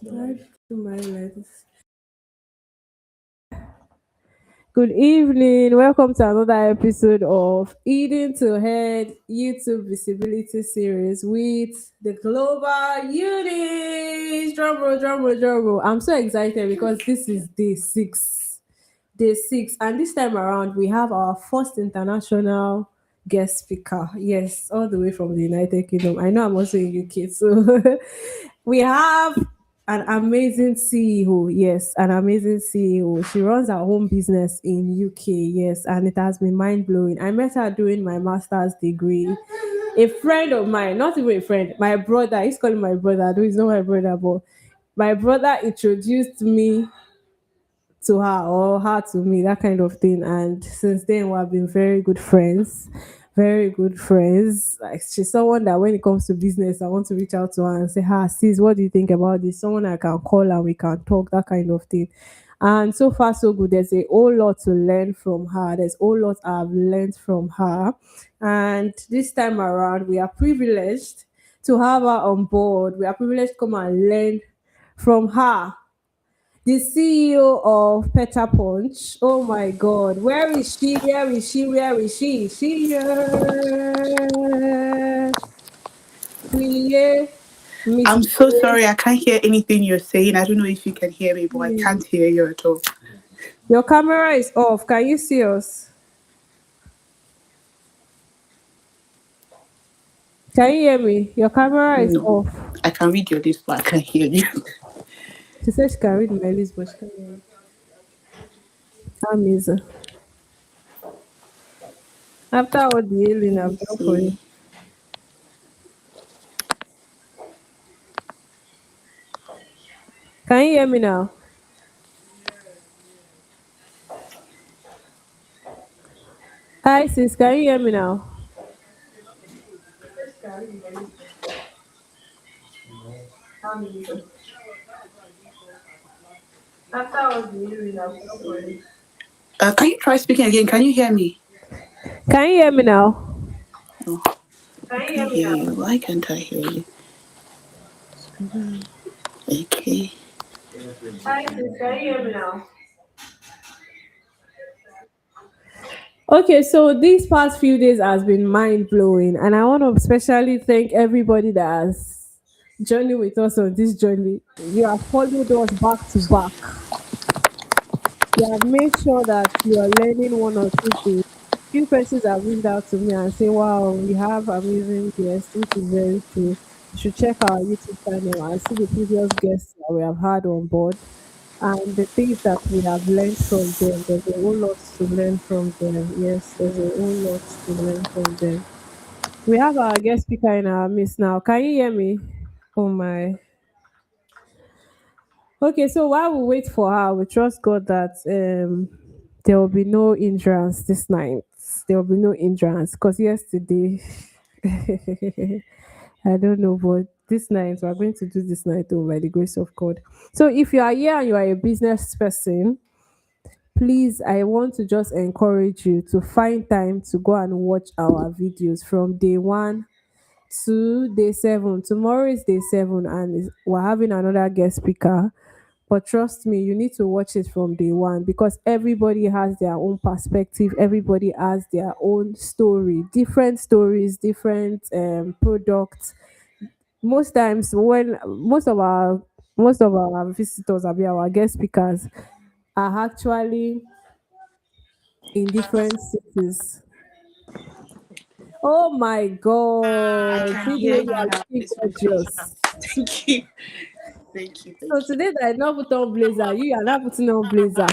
Life to my lens. Good evening. Welcome to another episode of Eating to Head YouTube Visibility Series with the Global Eunice. Drum roll, drum roll, drum roll. I'm so excited because this is day six. Day six. And this time around, we have our first international guest speaker. Yes, all the way from the United Kingdom. I know I'm also in UK, so we have an amazing CEO. Yes, an amazing CEO. She runs her own business in UK. Yes, and it has been mind blowing. I met her doing my master's degree. A friend of mine, not even a friend, my brother. He's calling my brother. Though he's not my brother, but my brother introduced me to her or her to me, that kind of thing. And since then, we've been very good friends. Very good friends. Like she's someone that when it comes to business, I want to reach out to her and say, "Ha, sis, what do you think about this?" Someone I can call and we can talk, that kind of thing. And so far, so good. There's a whole lot to learn from her. There's a whole lot I've learned from her. And this time around, we are privileged to have her on board. We are privileged to come and learn from her, the CEO of Peter Punch. Oh my God, where is she? Where is she? Where is she? Is she here? I'm so sorry, I can't hear anything you're saying. I don't know if you can hear me, but I can't hear you at all. Your camera is off. Can you see us? Can you hear me? Your camera is No, off. I can read your list, but I can't hear you. She said she can read my list, but she can't hear me. Amazing. After all the healing I've done for you. Can you hear me now? Hi sis, can you hear me now? After all the healing I've done for you. Can you try speaking again? Can you hear me? Can you hear me now? No, Can I you hear can't me hear now? you. Why can't I hear you? Okay. Hi sis, can you hear me now? Okay, so these past few days has been mind blowing, and I want to especially thank everybody that has journeyed with us on this journey. You have followed us back to back. You have made sure that you are learning one or two things. Few persons have reached out to me and say, "Wow, we have amazing guests," which is very true. You should check our YouTube channel and see the previous guests that we have had on board and the things that we have learned from them. There's a whole lot to learn from them. Yes, there's a whole lot to learn from them. We have our guest speaker in our midst now. Can you hear me? Oh my. Okay, so while we wait for her, we trust God that there will be no hindrance this night. There will be no hindrance because yesterday, I don't know, but this night we're going to do this night oh, by the grace of God. So if you are here and you are a business person, please, I want to just encourage you to find time to go and watch our videos from day one to day seven. Tomorrow is day seven, and we're having another guest speaker. But trust me, you need to watch it from day one because everybody has their own perspective, everybody has their own story, different stories, different products, most times when most of our visitors, our guest speakers, are actually in different cities. Oh my I God. can See the hear way you you are now. looking It's beautiful. gorgeous. Thank you. Thank you. So Thank you. today that I not put on blazer, you are not putting on blazer.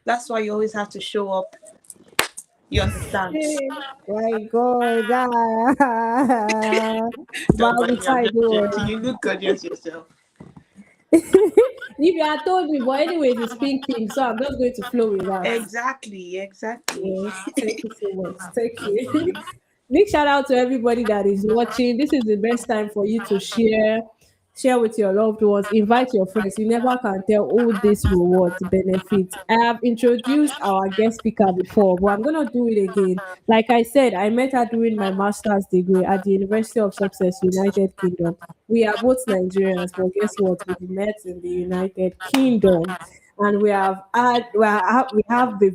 That's why you always have to show up. You understand? Hey, my God. But Don't I'll be mind me. I'm fine, just don't joking. worry. You look gorgeous yourself. If you had told me, but anyways, it's pink pink, so I'm just going to flow with that. Exactly. Exactly. Yes, thank you so much. Thank you. Big shout out to everybody that is watching. This is the best time for you to share with your loved ones, invite your friends. You never can tell who this will what benefit. I have introduced our guest speaker before, but I'm gonna do it again. Like I said, I met her during my master's degree at the University of Success, United Kingdom. We are both Nigerians, but guess what? We met in the United Kingdom, and we have a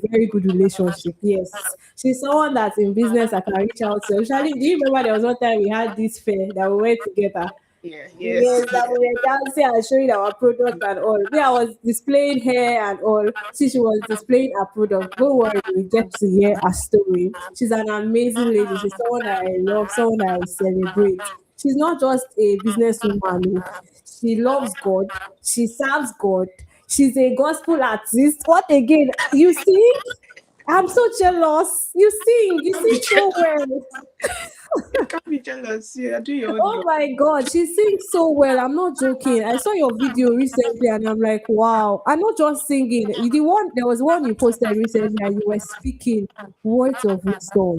very good relationship. Yes, she's someone that's in business I can reach out to. Actually, do you remember there was one time we had this fair that we went together? Yeah. Yes. Yes, that we were dancing and showing our product and all. Me, I was displaying hair and all. She was displaying her product. Don't worry, we get to hear her story. She's an amazing lady. She's someone that I love, someone that I celebrate. She's not just a businesswoman. She loves God. She serves God. She's a gospel artist. What again? You sing? I'm so jealous. You sing. You Don't be sing so jealous. well. You can't be jealous. Yeah, do your own Oh job. my God, she sings so well. I'm not joking. I saw your video recently and I'm like, wow. I'm not just singing. There was one you posted recently and you were speaking words of wisdom.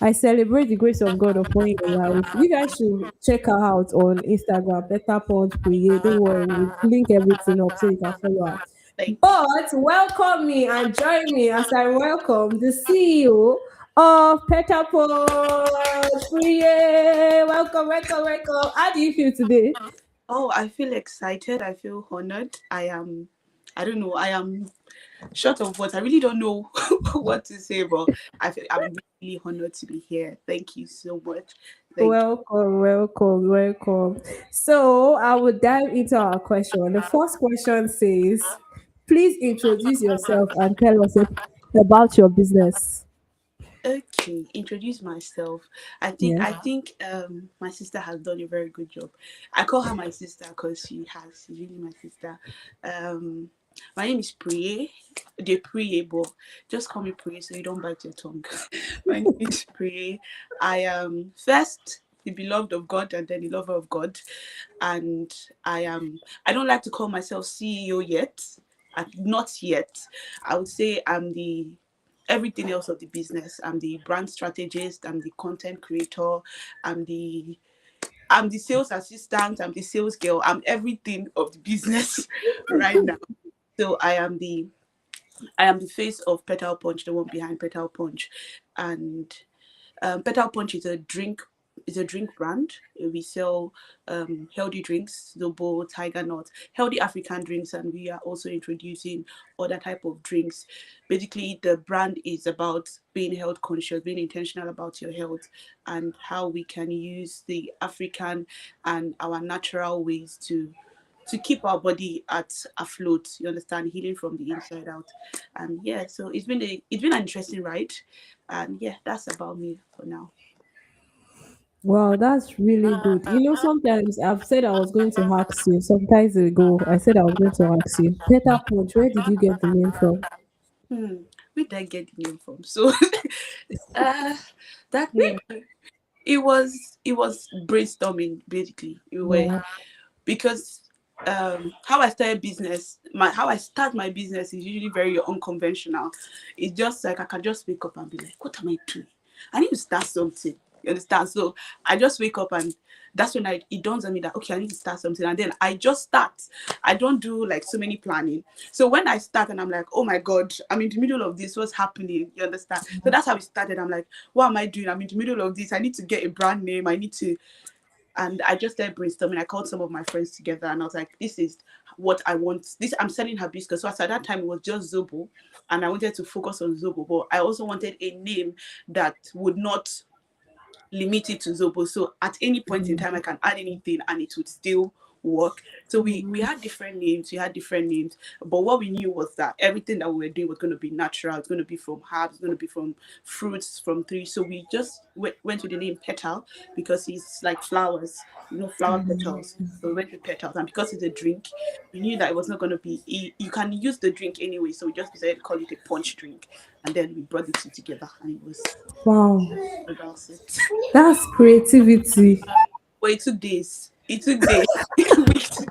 I celebrate the grace of God upon your life. You guys should check her out on Instagram, Better Punch Priye. Don't worry, we'll link everything up so you can follow her. Thank you. But welcome me and join me as I welcome the CEO of Peter Punch Priye. Welcome, welcome, welcome. How do you feel today? Oh, I feel excited. I feel honored. I don't know. I am short of words. I really don't know what to say, but I'm really honored to be here. Thank you so much. Thank Welcome, welcome, welcome. So I will dive into our question. The first question says, please introduce yourself and tell us about your business. Okay, introduce myself. Yeah. I think my sister has done a very good job. I call her my sister because she's really my sister. Um my name is Priye. De Priye, but just call me Priye so you don't bite your tongue. My name is Priye. I am first the beloved of God and then the lover of God. And I don't like to call myself CEO yet. Not yet. I would say I'm the everything else of the business. I'm the brand strategist, I'm the content creator, I'm the I'm the sales assistant, I'm the sales girl, I'm everything of the business right now. So I am the face of Petal Punch, the one behind Petal Punch. And Petal Punch is a drink brand. We sell healthy drinks, Zobo, Tiger Nut, healthy African drinks, and we are also introducing other type of drinks. Basically, the brand is about being health conscious, being intentional about your health, and how we can use the African and our natural ways to keep our body at afloat. You understand, healing from the inside out. And yeah, so it's been an interesting ride. And yeah, that's about me for now. Wow, that's really good. Sometimes I've said I was going to ask you. Sometimes ago, I said I was going to ask you. Peter Punch, where did you get the name from? Where did I get the name from? So uh that name, it was brainstorming basically. We were Wow. because how I started business, my how I start my business is usually very unconventional. It's just like I can just wake up and be like, what am I doing? I need to start something. You understand? So I just wake up and that's when it dawns on me that okay, I need to start something, and then I just start. I don't do like so many planning. So when I start and I'm like, oh my god, I'm in the middle of this. What's happening? You understand? So that's how it started. I'm like, what am I doing? I'm in the middle of this. I need to get a brand name. I need to and I just started brainstorming. I called some of my friends together and I was like, this is what I want. This I'm selling hibiscus. So at that time it was just Zobo and I wanted to focus on Zobo, but I also wanted a name that would not limited to Zobo. So at any point in time, I can add anything and it would still work. So we had different names. We had different names, but what we knew was that everything that we were doing was going to be natural. It's going to be from herbs. It's going to be from fruits, from trees. So we just went with the name Petal because it's like flowers, flower petals. So we went with petals, and because it's a drink, we knew that it was not going to be. You can use the drink anyway, so we just decided to call it a punch drink, and then we brought the two together, and it was Wow, about it. that's creativity. But it took days. It took days. Weeks.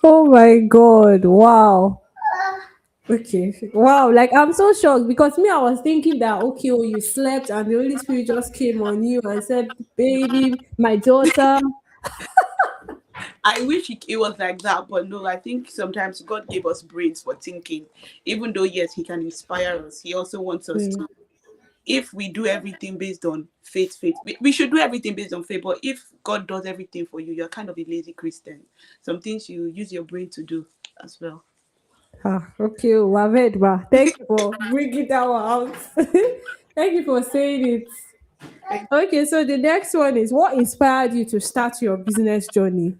Oh my god, wow. Okay. Wow, like I'm so shocked because me, I was thinking that okay, oh, you slept and the Holy Spirit just came on you and said, baby, my daughter. I wish it was like that, but no, I think sometimes God gave us brains for thinking. Even though, yes, He can inspire us, He also wants us Mm. to. If we do everything based on faith, we should do everything based on faith. But if God does everything for you, you're kind of a lazy Christian. Some things you use your brain to do as well. Ah, okay, oh, I've heard, ma. Thank you for bringing that one out. Thank you for saying it. Thank Okay, so the next one is what inspired you to start your business journey?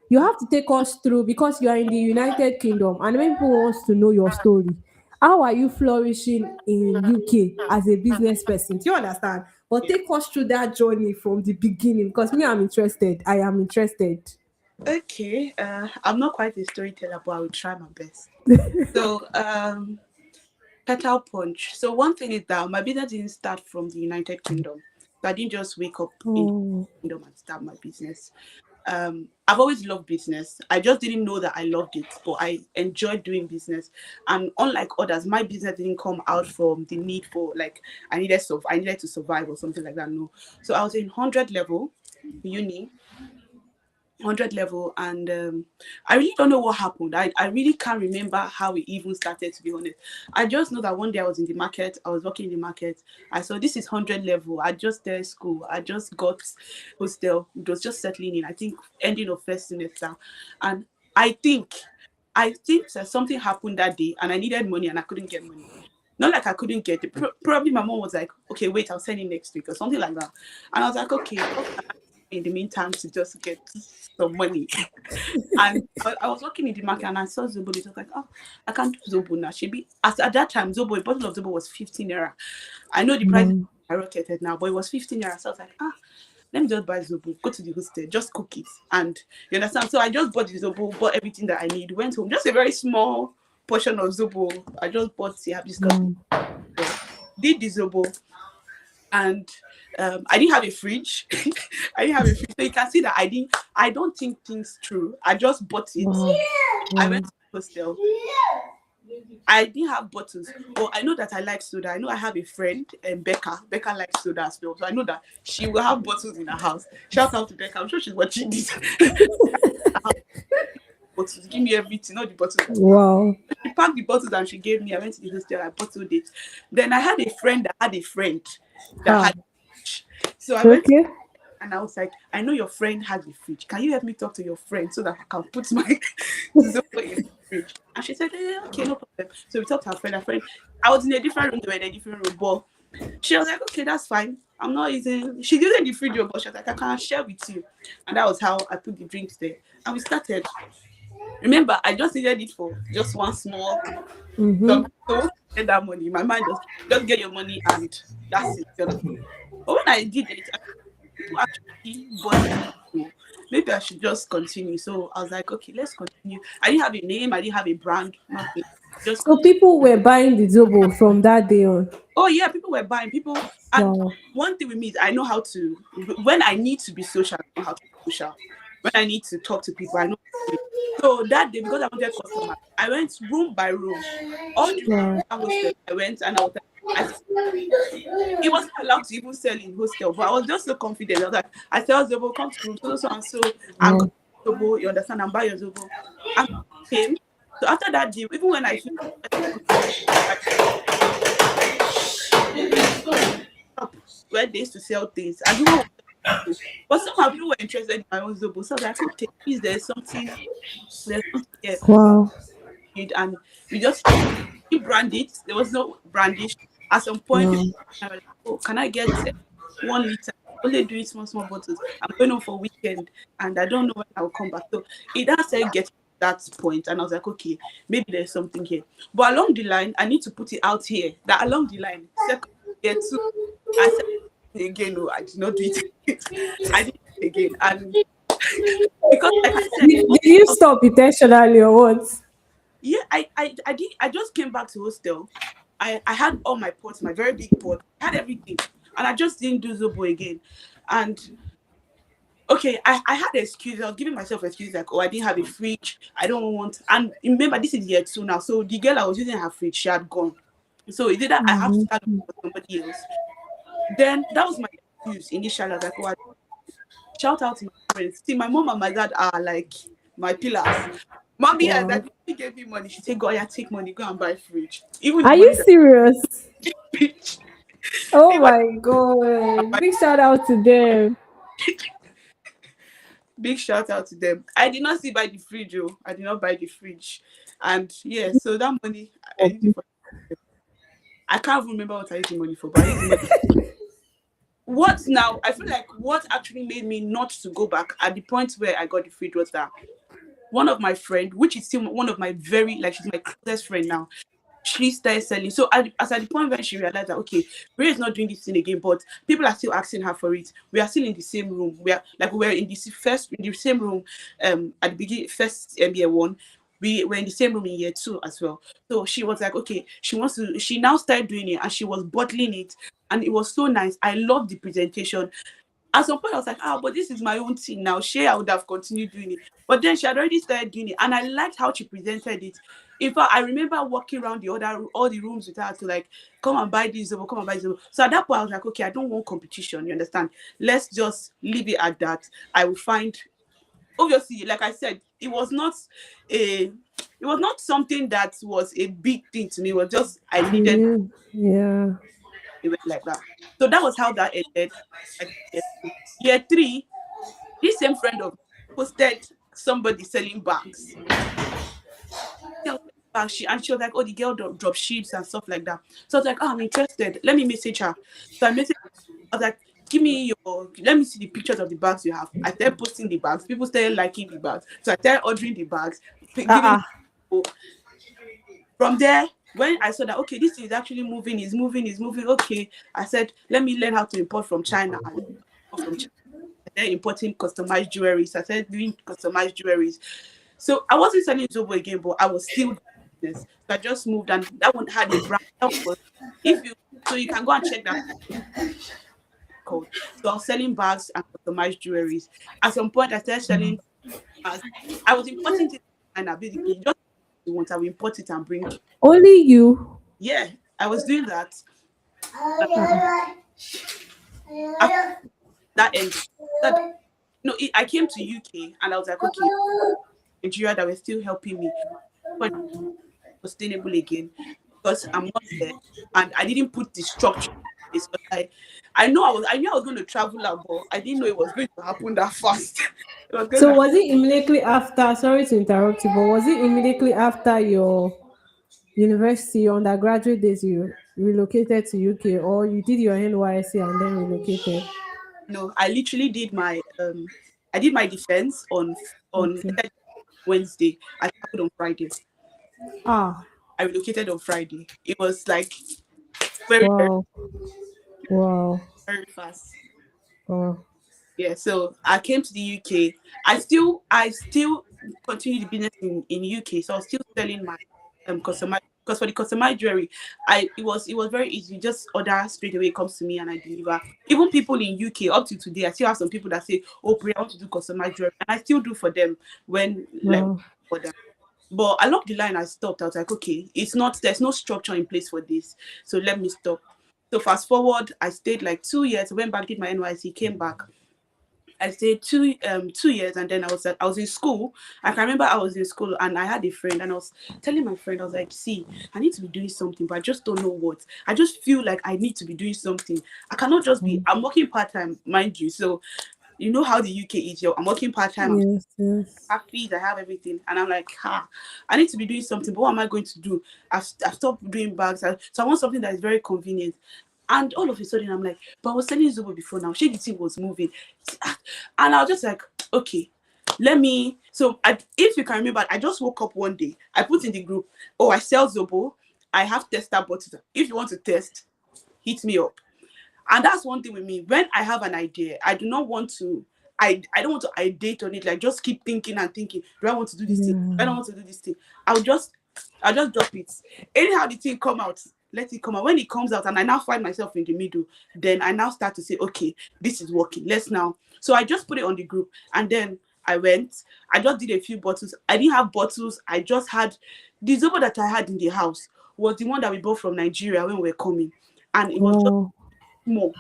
You have to take us through because you are in the United Kingdom and many people wants to know your story. How are you flourishing in UK as a business person? Do you understand? But you. take us through that journey from the beginning because me, I'm interested. I am interested. Okay, I'm not quite a storyteller, but I will try my best. So, Petal Punch. So one thing is that my business didn't start from the United Kingdom. So I didn't just wake up in the Oh, kingdom and start my business. I've always loved business. I just didn't know that I loved it, but I enjoyed doing business. And unlike others, my business didn't come out from the need for like I needed to survive or something like that. No. So I was in 100 level uni 100 level, and I really don't know what happened. I really can't remember how it even started, to be honest. I just know that one day I was in the market, I was working in the market, I saw this is 100 level. I just started school, I just got hostel, it was just settling in, I think ending of first semester. And i think I think that something happened that day and I needed money and I couldn't get money. Not like I couldn't get it. Probably my mom was like, okay, wait, I'll send it next week or something like that. And I was like, okay, what can I do in the meantime to just get some money? And I was working in the market and I saw Zobo. It was like, oh, I can do Zobo now. She be at that time, Zobo, a bottle of Zobo was 15 naira. I know the price is wow. skyrocketed now, but it was 15 naira. So I was like, let me just buy Zobo, go to the hostel, just cook it. And you understand? So I just bought the Zobo, bought everything that I need, went home, just a very small portion of Zobo. I just bought the hibiscus, Wow. did the Zobo, and I didn't have a fridge. I didn't have a fridge. So you can see that I don't think things through. I just bought it. Wow. I Wow. went to the hostel. I didn't have bottles, but I know that I like soda. I know I have a friend, Becca. Becca likes soda as well. So I know that she will have bottles in her house. Shout out to Becca. I'm sure she's watching this. Bottles, give me everything, all the bottles. Wow. She packed the bottles and she gave me. I went to the hostel, I bottled it. Then I had a friend that had a friend that Ah, had a fridge. So I went okay. and I was like, I know your friend has a fridge. Can you help me talk to your friend so that I can put my Zobo in the fridge? And she said, okay, no problem. So we talked to her friend. Her friend, I was in a different room, they were in a different room, but she was like, okay, that's fine. I'm not using, she's using the fridge, but she was like, I can share with you. And that was how I put the drinks there. And we started. Remember, I just needed it for just one small Mm-hmm. something. So once I get that money, my mind just get your money and that's it. You understand? But when I did it, people actually bought it. So maybe I should just continue. So I was like, okay, let's continue. I didn't have a name, I didn't have a brand, nothing. Just So people were buying the Zobo from that day on. oh yeah, people were buying. People and Wow. one thing with me is I know how to when I need to be social, I know how to be social. When I need to talk to people, I know how to do it. So that day, because I wanted customers, I went room by room. All the Wow. hostels I went and I was like, I it wasn't allowed to even sell in hostel, but I was just so confident. I was like, I tell Zobo, come to room so and so and Wow. come to Zobo, you understand, and buy your Zobo. And came. So after that day, even when I feel like shop where they used to sell things, and people were, but somehow people were interested in my own Zobo. So I was like, okay, please, there's something here. Wow. And we just brand it. There was no brandish. At some point, Wow. people are like, oh, can I get 1 liter? Only doing small, small bottles. I'm going on for weekend and I don't know when I'll come back. So it does say get to that point, and I was like, okay, maybe there's something here. But along the line, I need to put it out here that along the line, second year two, I said again, no, I did not do it. I did it again. And because like I said, Did you stop intentionally or what? yeah, I did. I just came back to hostel. I had all my pots, my very big pot, I had everything, and I just didn't do Zobo again. And okay, I had excuses. I was giving myself excuses like, oh, I didn't have a fridge. I don't want. And remember, this is year two now, so the girl I was using her fridge, she had gone. So it did that. I have to start looking for somebody else. Then that was my excuse initially. I was like, oh, shout out to my friends. See, my mom and my dad are like my pillars. Mommy and Wow. daddy gave me money. She said, "Go, yeah, take money, go and buy fridge." Even the Are you money that serious? fridge. Oh Even my god. Big shout out to them. big shout out to them. I did not see buy the fridge, oh. I did not buy the fridge. And yeah, so that money I used it for. I can't even remember what I used the money for, but I used the money. What now? I feel like what actually made me not to go back at the point where I got the fridge was that one of my friend, which is still one of my very like she's my closest friend now, she started selling. So as at the point when she realized that okay, Ray is not doing this thing again, but people are still asking her for it. We are still in the same room. We were in the same room at the beginning first year one. We were in the same room in year two as well. So she was like, okay, she now started doing it and she was bottling it. And it was so nice. I loved the presentation. At some point, I was like, but this is my own thing now. Sure, I would have continued doing it. But then she had already started doing it. And I liked how she presented it. In fact, I remember walking around all the rooms with her to like, come and buy this over, come and buy this over. So at that point, I was like, okay, I don't want competition. You understand? Let's just leave it at that. I will find, obviously, like I said, a, it was not something that was a big thing to me. It was just, I needed Yeah. it went like that. So that was how that ended. Like, year three, this same friend of mine posted somebody selling bags. And she was like, oh, the girl drop sheets and stuff like that. So I was like, oh, I'm interested. Let me message her. So I messaged her. I was like, let me see the pictures of the bags you have. I started posting the bags. People started liking the bags. So I started ordering the bags, giving Uh-uh. people. From there, when I saw that, okay, this is actually moving, is moving, is moving, okay, I said, let me learn how to import from China. I learned from China. I started importing customized jewelry. So I started doing customized jewelries. So I wasn't selling Zobo again, but I was still doing business. So I just moved, and that one had a brand. That was, if you so you can go and check that code. So I was selling bags and customized jewelries. At some point, I started selling bags. I was importing things from China, basically. Just you want, I will import it and bring. Only you. Yeah, I was doing that. After that ended, that no, I came to UK and I was like, okay, Nigeria that were still helping me, but sustainable again because I'm not there and I didn't put the structure in place. But I knew I was going to travel out, but I didn't know it was going to happen that fast. It was going So to was it immediately after, sorry to interrupt you, but was it immediately after your university, your undergraduate days, you relocated to UK, or you did your NYC and then relocated? no, I literally did my defense on Okay. Wednesday. I traveled on Friday. Ah, I relocated on Friday. It was like very, very, wow. Wow. very fast. Wow. Yeah, so I came to the UK. I still continued the business in UK. So I was still selling my customized because for the customized jewelry, it was very easy. Just order straight away, it comes to me and I deliver. Even people in UK up to today, I still have some people that say, "Oh, Priya, I want to do customized jewelry," and I still do for them when like Wow. for them. But along the line, I stopped. I was like, okay, there's no structure in place for this, so let me stop. So fast forward, I stayed like 2 years. Went back, did my NYC, came back. I stayed 2 years, and then I was in school. I can remember I was in school and I had a friend, and I was telling my friend, I was like, "See, I need to be doing something, but I just don't know what. I just feel like I need to be doing something. I cannot just be. I'm working part time, mind you. So You know how the UK is. Yo, I'm working part time. I'm Yes, yes. happy. I have everything, and I'm like, I need to be doing something. But what am I going to do? I've stopped doing bags, so I want something that is very convenient. And all of a sudden, I'm like, but I was selling Zobo before now. She the thing was moving, and I was just like, okay, let me. So, if you can remember, I just woke up one day. I put in the group, oh, I sell Zobo. I have tester bottles. If you want to test, hit me up. And that's one thing with me. When I have an idea, I do not want to. I don't want to ideate on it. Like just keep thinking and thinking. Do I want to do this thing? I Yeah. don't want to do this thing. I'll just drop it. Anyhow, the thing come out. Let it come out. When it comes out, and I now find myself in the middle, then I now start to say, okay, this is working. Let's now. So I just put it on the group, and then I went. I just did a few bottles. I didn't have bottles. I just had the Zobo that I had in the house was the one that we bought from Nigeria when we were coming, and it was just Wow. small.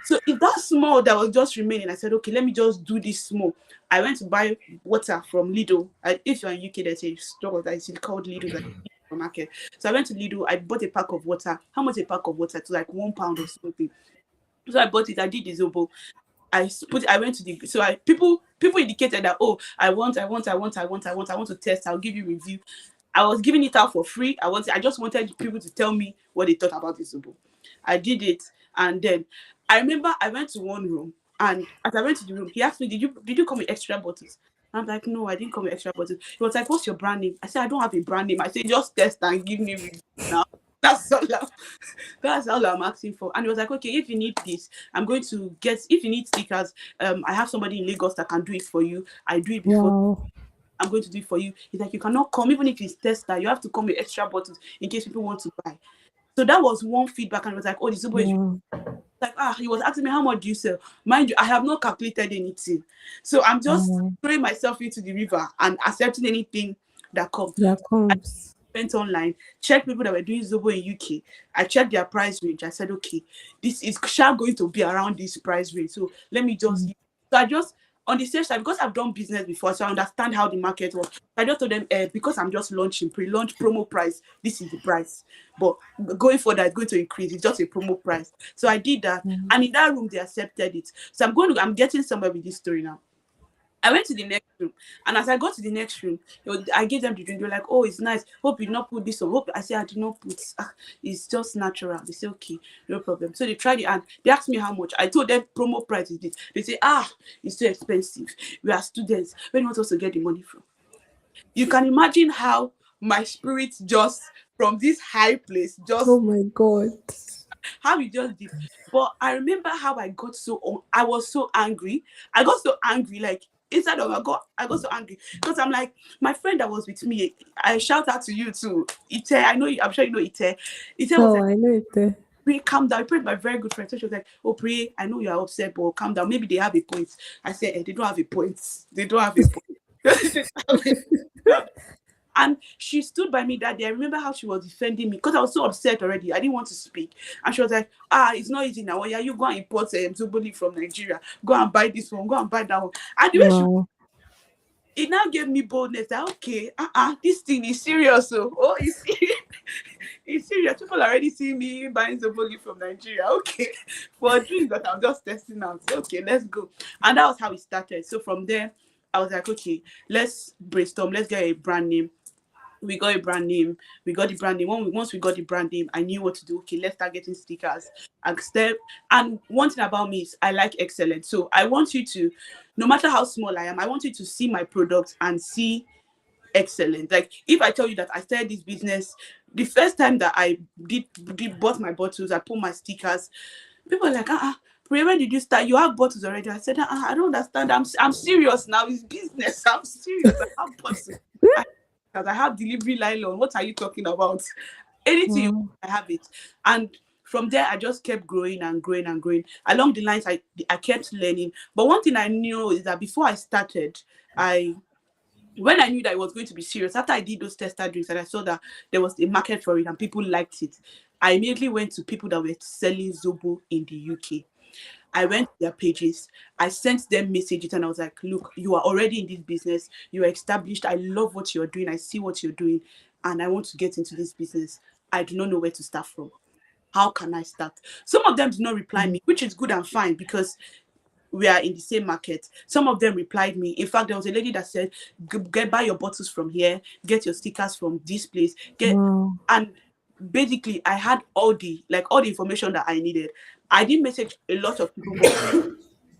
So if that small that was just remaining, I said, okay, let me just do this small. I went to buy water from Lidl. If you're in UK, there's a store that is called Lidl that market. So I went to Lidl. I bought a pack of water. How much a pack of water? It's like £1 or something. So I bought it. I did the Zobo. I went to the so I people indicated that, oh, I want to test. I'll give you review. I was giving it out for free. I just wanted people to tell me what they thought about the Zobo. I did it, and then I remember I went to one room, and as I went to the room, he asked me, "Did you come with extra bottles?" I'm like, "No, I didn't come with extra bottles." He was like, "What's your brand name?" I said, "I don't have a brand name." I said, "Just test and give me review now." That's all. That's all I'm asking for. And he was like, "Okay, if you need this, I'm going to get. If you need stickers, I have somebody in Lagos that can do it for you. I do it before. Wow. I'm going to do it for you." He's like, "You cannot come, even if it's tester. You have to come with extra bottles in case people want to buy." So that was one feedback, and it was like, "Oh, the Zobo is Wow. like, he was asking me, how much do you sell?" Mind you, I have not calculated anything. So I'm just Wow. throwing myself into the river and accepting anything that comes. That I comes. went online, checked people that were doing Zobo in UK. I checked their price range. I said, okay, this is sure going to be around this price range. So let me just. Mm. So I just, on the same side, because I've done business before, so I understand how the market works. I just told them, because I'm just launching, pre-launch promo price, this is the price. But going forward, it's going to increase. It's just a promo price. So I did that. Mm. And in that room, they accepted it. So I'm getting somewhere with this story now. I went to the next room, and as I got to the next room, I gave them the drink. They were like, "Oh, it's nice. Hope you did not put this on." Hope I said I did not put. It's just natural. They say, "Okay, no problem." So they tried it, and they asked me how much. I told them promo price is this. They say, it's too expensive. We are students. Where do you want us to get the money from? You can imagine how my spirit just from this high place Oh just my God. how it just did. But I remember how I was so angry. I got so angry, like inside of I got so angry because I'm like, my friend that was with me, I shout out to you too. Ite, I know you, I'm sure you know Ite. Ite was Oh, like, I know it there. Pray, calm down. Pray, my very good friend. So she was like, "Oh, Pray, I know you are upset, but calm down. Maybe they have a point." I said, they don't have a point. They don't have a point. They don't have and she stood by me that day. I remember how she was defending me because I was so upset already. I didn't want to speak. And she was like, it's not easy now. Yeah, you go and import Zoboli from Nigeria. Go and buy this one. Go and buy that one. And the way Wow. it now gave me boldness that, okay, this thing is serious. Oh, it's serious. It's serious. People already see me buying Zoboli from Nigeria. Okay. For a drink that I'm just testing out. Okay, let's go. And that was how it started. So from there, I was like, okay, let's brainstorm. Let's get a brand name. We got a brand name. We got the brand name. Once we got the brand name, I knew what to do. Okay, let's start getting stickers. And one thing about me is I like excellence. So I want you to, no matter how small I am, I want you to see my product and see excellent. Like if I tell you that I started this business, the first time that I did bought my bottles, I put my stickers. People are like, Pray, when did you start? You have bottles already. I said, I don't understand. I'm serious now. It's business. I'm serious. I have bottles. Because I have delivery line on. What are you talking about? Anything, Wow. I have it. And from there, I just kept growing and growing and growing. Along the lines, I kept learning. But one thing I knew is that before I started, I when I knew that it was going to be serious, after I did those tester drinks and I saw that there was a market for it and people liked it, I immediately went to people that were selling Zobo in the UK. I went to their pages. I sent them messages and I was like, look, you are already in this business. You are established. I love what you're doing. I see what you're doing. And I want to get into this business. I do not know where to start from. How can I start? Some of them did not reply Mm. me, which is good and fine because we are in the same market. Some of them replied me. In fact, there was a lady that said, get buy your bottles from here, get your stickers from this place, get Wow. and basically I had all the information that I needed. I didn't message a lot of people, but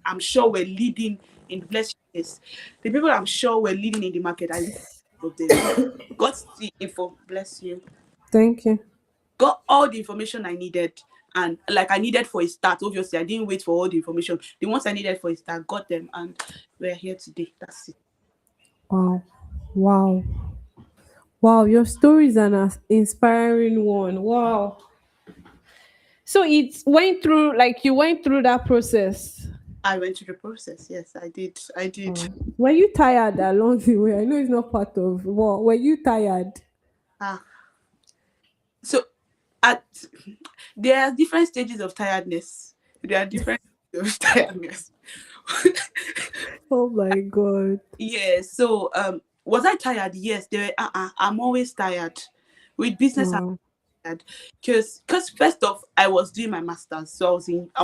I'm sure we're leading in bless you, yes. The people I'm sure were leading in the market, I reached out of them. Got the info, bless you. Thank you. Got all the information I needed, and like I needed for a start. Obviously, I didn't wait for all the information. The ones I needed for a start, got them, and we're here today. That's it. Wow. Wow. Wow. Your story is an inspiring one. Wow. So it went through, like, you went through that process. I went through the process. Yes, I did. I did. Were you tired along the way? I know it's not part of what. Were you tired? Ah, so at there are different stages of tiredness. There are different stages of tiredness. Oh my god. Yeah. So was I tired? Yes. There. I'm always tired. With business, I'm Wow. tired because first off, I was doing my masters, so I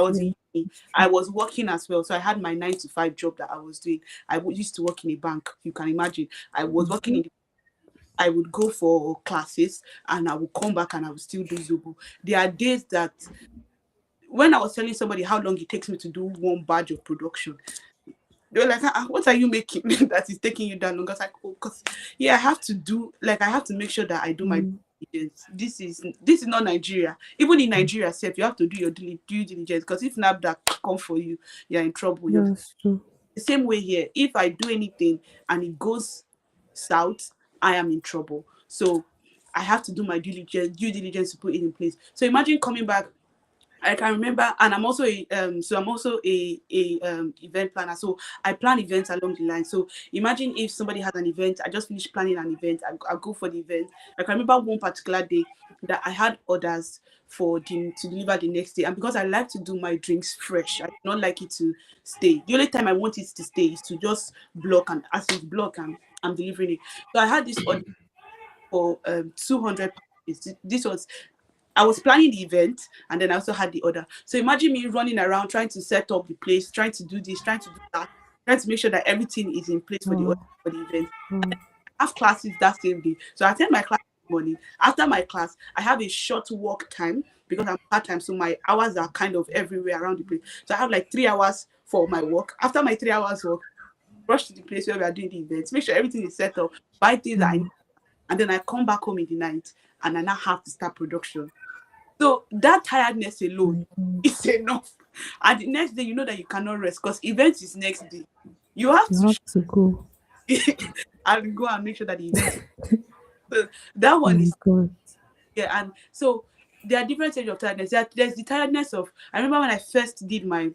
was in Yeah. uni. I was working as well, so I had my 9 to 5 job that I was doing. Used to work in a bank. You can imagine. I was working in. I would go for classes and I would come back and I would still do Zobo. There are days that when I was telling somebody how long it takes me to do one batch of production, they were like, what are you making that is taking you that long? I was like, oh, because yeah, I have to do, like, I have to make sure that I do my due Mm, diligence. This is not Nigeria. Even in Nigeria, self, you have to do your due diligence, because if not that come for you, you're in trouble. You're that's true. the same way here. If I do anything and it goes south, I am in trouble. So I have to do my due diligence to put it in place. So imagine coming back. I can remember, and I'm also a event planner. So I plan events along the line. So imagine if somebody has an event, I just finished planning an event, I go for the event. I can remember one particular day that I had orders for to deliver the next day, and because I like to do my drinks fresh, I do not like it to stay. The only time I want it to stay is to just block, and as it's block, I'm delivering it. So I had this order for 200 packages. This was I was planning the event and then I also had the order. So imagine me running around trying to set up the place, trying to do this, trying to do that, trying to make sure that everything is in place for the order Wow. for the event. Wow. I have classes that same day. So I attend my class in the morning. After my class, I have a short work time because I'm part-time. So my hours are kind of everywhere around the place. So I have like 3 hours for my work. After my 3 hours work, rush to the place where we are doing the events, make sure everything is set up, buy things that I need, Wow. and then I come back home in the night and I now have to start production. So that tiredness alone My God. is enough. And the next day, you know that you cannot rest because event is next day. You have You to have to go. and go and make sure that the event. So that one My is, God. yeah. And so there are different stages of tiredness. There's the tiredness of. I remember when I first did my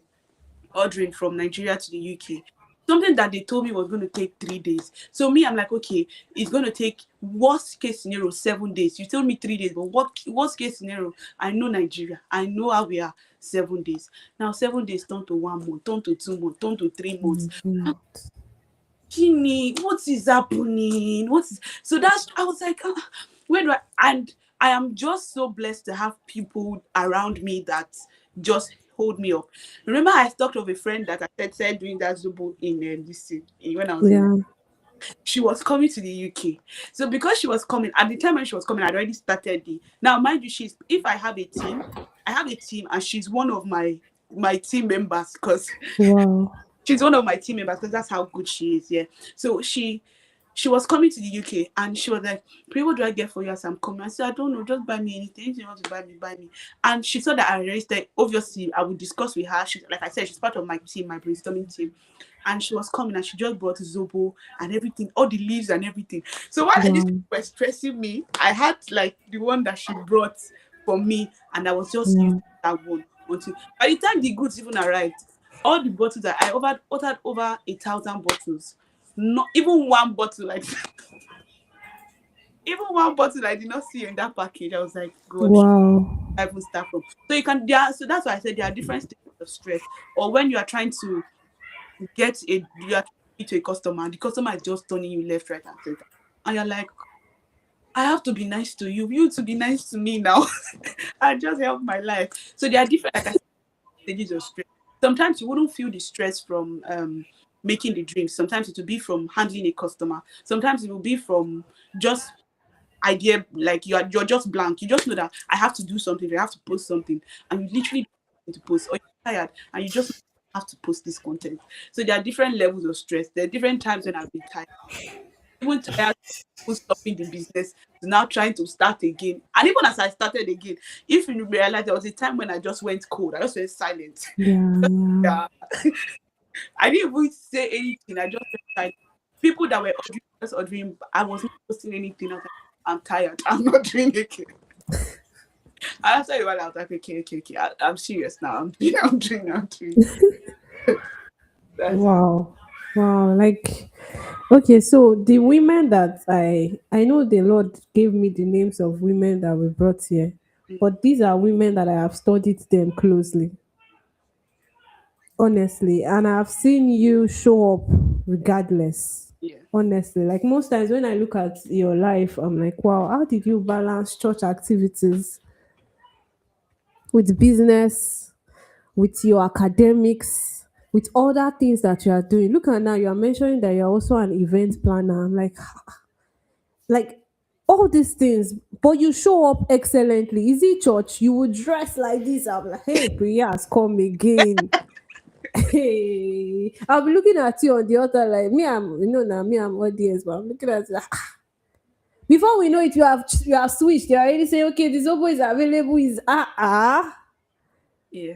ordering from Nigeria to the UK. Something that they told me was going to take 3 days. So me, I'm like, okay, it's going to take worst case scenario 7 days. You told me 3 days, but what worst case scenario? I know Nigeria. I know how we are. 7 days. Now 7 days turn to 1 month, turn to 2 months, turn to 3 months. My God. Gini, what is happening? What is so that's I was like, where do I and I am just so blessed to have people around me that just hold me up. Remember, I talked of a friend that I said doing that Zobo in this when I was in. Yeah. She was coming to the UK, so because she was coming at the time when she was coming, I'd already started the. Now, mind you, she's if I have a team, and she's one of my team members because Wow. she's one of my team members because that's how good she is. Yeah. So she was coming to the UK and she was like, "Pray, what do I get for you as I'm coming?" I said, "I don't know, just buy me anything. If you want to buy me, buy me." And she saw that I registered. Obviously, I would discuss with her. She, like I said, she's part of my team, my brainstorming team. And she was coming and she just brought Zobo and everything, all the leaves and everything. So while I just Wow. were stressing me, I had like the one that she brought for me, and I was just using Wow. that one until by the time the goods even arrived, all the bottles that I ordered over 1,000 bottles. Not even one bottle like even one bottle I did not see in that package. I was like, God, Wow. I even start from. So you can there. So that's why I said there are different stages of stress. Or when you are trying to you are trying to speak to a customer, and the customer is just turning you left, right, and center, and you're like, I have to be nice to you. You to be nice to me now. I just help my life. So there are different, like I said, stages of stress. Sometimes you wouldn't feel the stress from making the drinks. Sometimes it will be from handling a customer. Sometimes it will be from just idea, like you're just blank. You just know that I have to do something, I have to post something, and you literally don't to post, or you're tired and you just have to post this content. So there are different levels of stress. There are different times when I've been tired, even tired of stopping the business to now trying to start again. And even as I started again, if you realize, there was a time when I just went cold, I just went silent. Yeah. Yeah. I didn't even say anything. I just went silent. People that were ordering, just ordering, I was not posting anything. I was like, I'm tired. I'm not doing it again. I said, well, I was like, okay. I'm serious now. I'm doing. That's it. Wow. Wow. Like, okay, so the women that I know the Lord gave me the names of women that we brought here, but these are women that I have studied them closely, honestly, and I've seen you show up regardless. Yeah. Honestly, like most times when I look at your life, I'm like, wow, how did you balance church activities with business, with your academics, with other things that you are doing? Look at now, you are mentioning that you're also an event planner. I'm like all these things, but you show up excellently. Is it church? You would dress like this. I'm like, hey, prayer has come again. Hey, I'll be looking at you on the altar like me. I'm audience, but I'm looking at you. Before we know it, you have switched. You're already saying, okay, this oboe is available. Is Yeah.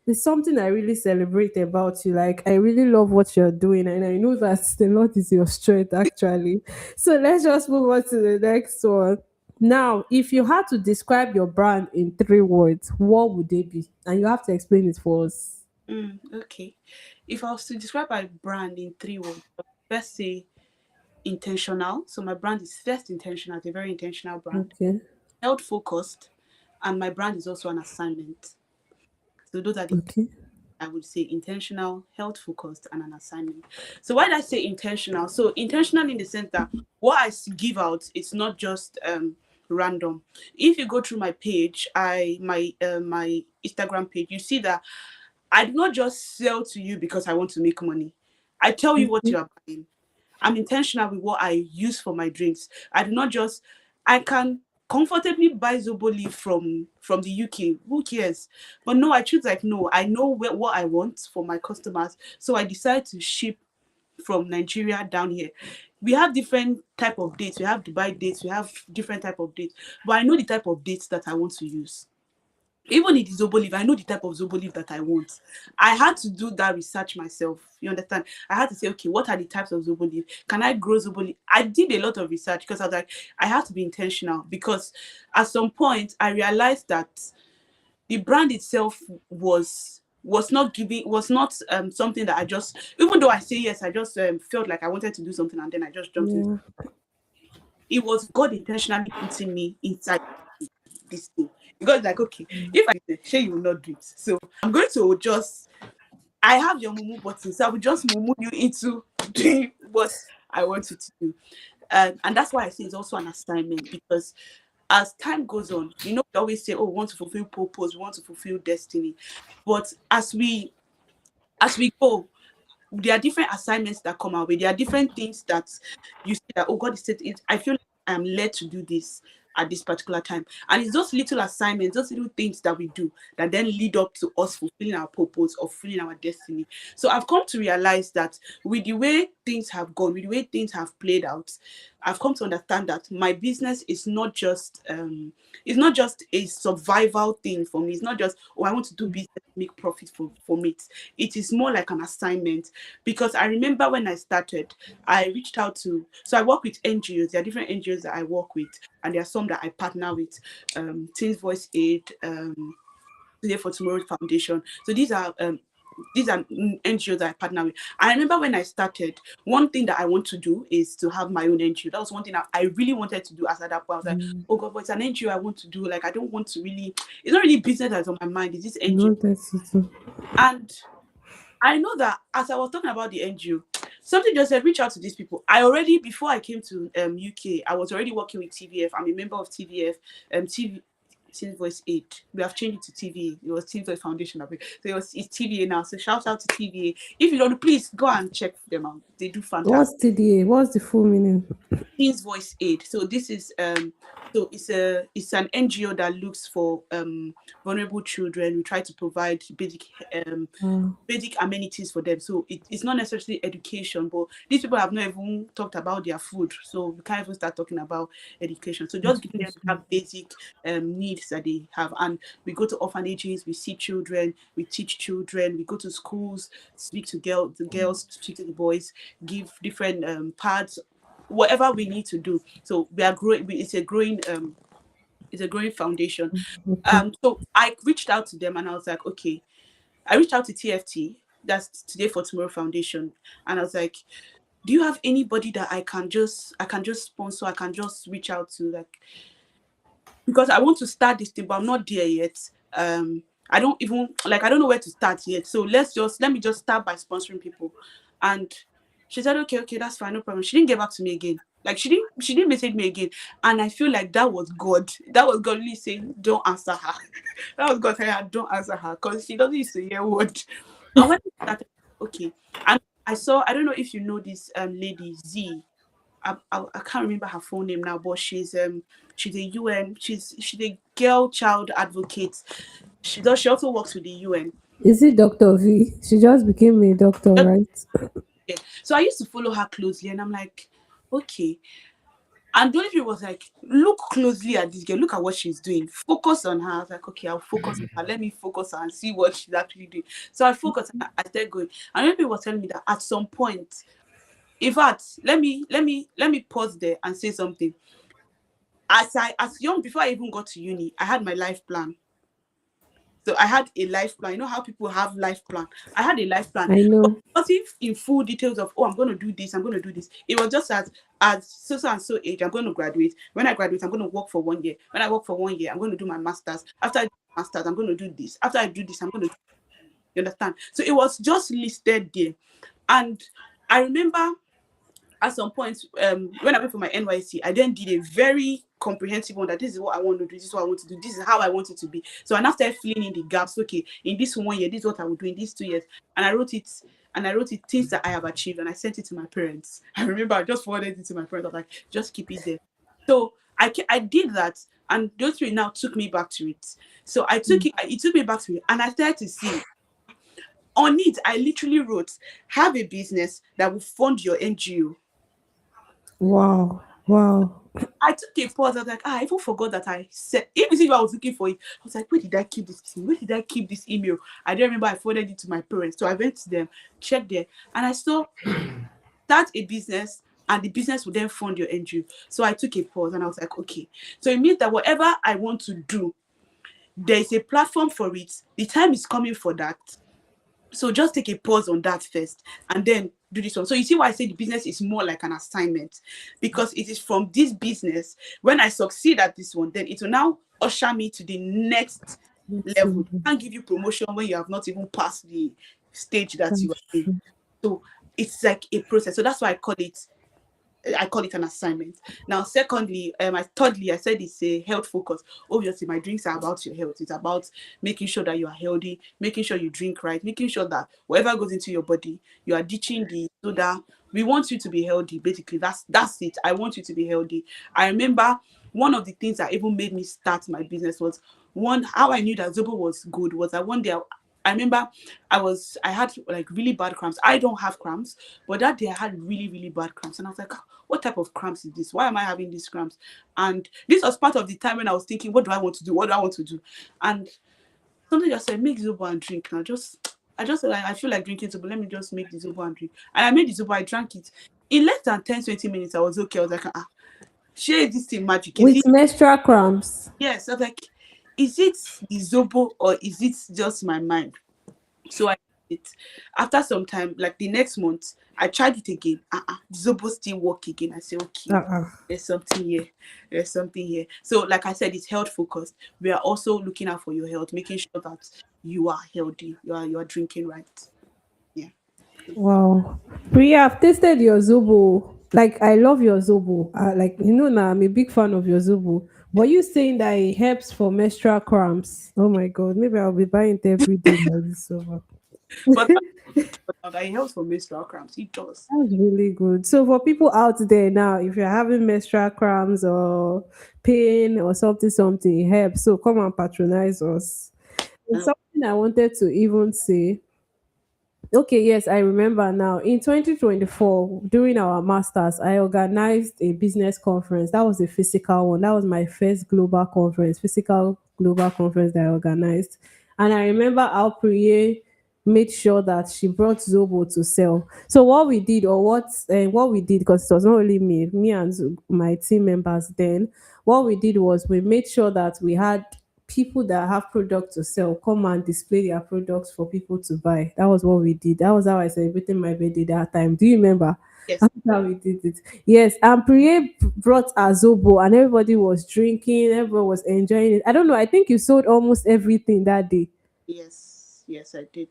There's something I really celebrate about you. Like, I really love what you're doing, and I know that the Lord is your strength, actually. So let's just move on to the next one. Now, if you had to describe your brand in 3 words, what would they be? And you have to explain it for us. Okay. If I was to describe my brand in 3 words, I would first say intentional. So my brand is first intentional. It's a very intentional brand. Okay. Health focused, and my brand is also an assignment. So those are the, Okay. I would say, intentional, health focused, and an assignment. So why did I say intentional? So intentional in the sense that what give out, it's not just random. If you go through my page, my Instagram page, you see that I do not just sell to you because I want to make money. I tell you what you are buying. I'm intentional with what I use for my drinks. I do not just, I can comfortably buy Zobo leaf from the UK. Who cares? But no, I choose like no. I know what I want for my customers, so I decide to ship from Nigeria down here. We have different type of dates. We have Dubai dates. We have different type of dates. But I know the type of dates that I want to use. Even in the Zobo leaf, I know the type of Zobo leaf that I want. I had to do that research myself. You understand? I had to say, okay, what are the types of Zobo leaf? Can I grow Zobo leaf? I did a lot of research because I was like, I have to be intentional, because at some point I realized that the brand itself was not something that I just, even though I say yes, I just felt like I wanted to do something and then I just jumped into Yeah. it. Was God intentionally putting me inside this thing. Because like, okay, if I say you will not do it, so I'm going to just, I have your mumu button, so I will just mumu you into doing what I want you to do. And that's why I say it's also an assignment, because as time goes on, we always say, oh, we want to fulfill purpose, we want to fulfill destiny. But as we go, there are different assignments that come our way. There are different things that you see that, oh, God is saying, I feel like I am led to do this at this particular time. And it's those little assignments, those little things that we do that then lead up to us fulfilling our purpose or fulfilling our destiny. So I've come to realize that with the way things have gone, with the way things have played out, I've come to understand that my business is not just a survival thing for me. It's not just, oh, I want to do business, make profit from it. It is more like an assignment, because I remember when I started, I reached out to, so I work with NGOs. There are different NGOs that I work with, and there are some that I partner with, Teens Voice Aid, Today for Tomorrow Foundation. So these are NGOs that I partner with. I remember when I started, one thing that I want to do is to have my own NGO. That was one thing that I really wanted to do as at that point. I was like, oh God, but it's an NGO I want to do. Like, I don't want to really, it's not really business that's on my mind. It's this You NGO. wanted to. And I know that as I was talking about the NGO, something just said, reach out to these people. I already, before I came to UK, I was already working with TVF. I'm a member of TVF. Teen Voice Aid. We have changed it to TVA. It was Teen Voice Foundation of it. So it's TVA now. So shout out to TVA. If you don't, please go and check them out. They do fantastic. What's TDA? What's the full meaning? Teens Voice Aid. So this is so it's an NGO that looks for vulnerable children. We try to provide um Wow. basic amenities for them. So it's not necessarily education, but these people have not even talked about their food. So we can't even start talking about education. So just giving them Education. have basic needs that they have. And we go to orphanages, we see children, we teach children, we go to schools, speak to girls, speak to the boys, give different pads, whatever we need to do. So we are growing. It's a growing foundation. Okay. So I reached out to them and I was like, okay. I reached out to TFT, that's Today for Tomorrow Foundation, and I was like, do you have anybody that I can just sponsor? I can just reach out to, like, because I want to start this thing, but I'm not there yet. I don't even like I don't know where to start yet. So let me just start by sponsoring people. And she said, okay, okay, that's fine, no problem. She didn't get back to me again. Like she didn't message me again. And I feel like that was God. That was God really saying, don't answer her. That was God saying, don't answer her because she doesn't used to hear word. And when I started, okay. And I don't know if you know this lady Z. I can't remember her full name now, but she's a UN, she's a girl child advocate. She also works with the UN. Is it Dr. V? She just became a doctor, right? Okay. So I used to follow her closely, and I'm like, okay. And the only thing was like, look closely at this girl, look at what she's doing, focus on her. I was like, okay, I'll focus on her. Let me focus on her and see what she's actually doing. So I focused and I started going. And when people were telling me that at some point, in fact, let me pause there and say something. As young, before I even got to uni, I had my life plan. So I had a life plan. You know how people have life plan. I had a life plan, I but know. not if in full details of, oh, I'm going to do this, I'm going to do this. It was just as so and so age, I'm going to graduate. When I graduate, I'm going to work for 1 year. When I work for 1 year, I'm going to do my masters. After I do my masters, I'm going to do this. After I do this, I'm going to. You understand? So it was just listed there, and I remember at some point, when I went for my NYC, I then did a very comprehensive one that this is what I want to do, this is what I want to do, this is how I want it to be. So I now started filling in the gaps. Okay, in this 1 year, this is what I will do in these 2 years. And I wrote it things that I have achieved and I sent it to my parents. I remember I just forwarded it to my parents. I was like, just keep it there. So I did that, and those three now took me back to it. So it took me back to it, and I started to see on it. I literally wrote, have a business that will fund your NGO. Wow. Wow. I took a pause. I was like, I even forgot that I said, even if I was looking for it, I was like, where did I keep this thing? Where did I keep this email? I don't remember. I forwarded it to my parents. So I went to them, checked there, and I saw start a business, and the business would then fund your NGO. So I took a pause and I was like, okay. So it means that whatever I want to do, there is a platform for it. The time is coming for that. So just take a pause on that first and then do this one. So you see why I say the business is more like an assignment, because it is from this business. When I succeed at this one, then it will now usher me to the next Let's level. see. You can't give you promotion when you have not even passed the stage that you That's are in. true. So it's like a process. So that's why I call it an assignment. Now, secondly, thirdly, I said it's a health focus. Obviously, my drinks are about your health. It's about making sure that you are healthy, making sure you drink right, making sure that whatever goes into your body, you are ditching the soda. We want you to be healthy. Basically, that's it. I want you to be healthy. I remember one of the things that even made me start my business was one how I knew that Zobo was good was that one day I remember I had like really bad cramps. I don't have cramps, but that day I had really, really bad cramps. And I was like, "Ah, what type of cramps is this? Why am I having these cramps?" And this was part of the time when I was thinking, what do I want to do? What do I want to do? And something just said, make Zobo and drink. And I just like I feel like drinking Zobo. Let me just make the Zobo and drink. And I made the Zobo, I drank it. In less than 10, 20 minutes, I was okay. I was like, share this thing magic. Is With it menstrual cramps. yes? I was like, is it the Zobo or is it just my mind? So I did it. After some time, like the next month, I tried it again. Zobo still work again. I say, okay, Uh-uh. there's something here. There's something here. So, like I said, it's health focused. We are also looking out for your health, making sure that you are healthy. You are drinking right. Yeah. Wow. Priya, I've tasted your Zobo. Like, I love your Zobo. Like, now I'm a big fan of your Zobo. Were you saying that it helps for menstrual cramps? Oh my god, maybe I'll be buying it every day like this over. But that it helps for menstrual cramps. It does. That's really good. So for people out there now, if you're having menstrual cramps or pain or something, it helps. So come and patronize us. And Uh, something I wanted to even say. Okay, yes, I remember now. In 2024, during our masters, I organized a business conference. That was a physical one. That was my first global conference, physical global conference that I organized. And I remember how Priye made sure that she brought Zobo to sell. So what we did, or what we did, because it was not only me and my team members then. What we did was we made sure that we had people that have products to sell come and display their products for people to buy. That was what we did. That was how I celebrated my birthday that time. Do you remember? yes, That's how we did it. Yes, and Priye brought a Zobo and everybody was drinking, everyone was enjoying it. I don't know, I think you sold almost everything that day. yes, yes, I did.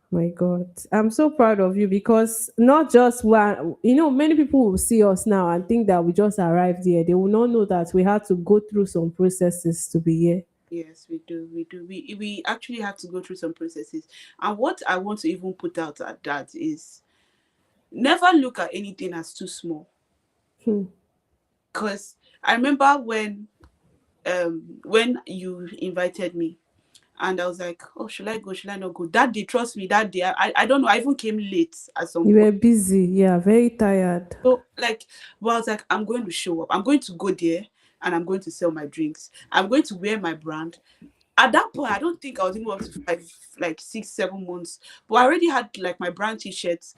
My God, I'm so proud of you because not just one, many people will see us now and think that we just arrived here. They will not know that we had to go through some processes to be here. Yes, we do. We do. We actually have to go through some processes. And what I want to even put out at that is never look at anything as too small. Hmm. Because I remember when you invited me and I was like, oh, should I go? Should I not go? That day, trust me, that day, I don't know. I even came late at some You point. were busy, yeah, very tired. So like, but I was like, I'm going to show up. I'm going to go there and I'm going to sell my drinks. I'm going to wear my brand. At that point, I don't think I was even up to 6, 7 months. But I already had like my brand t-shirts.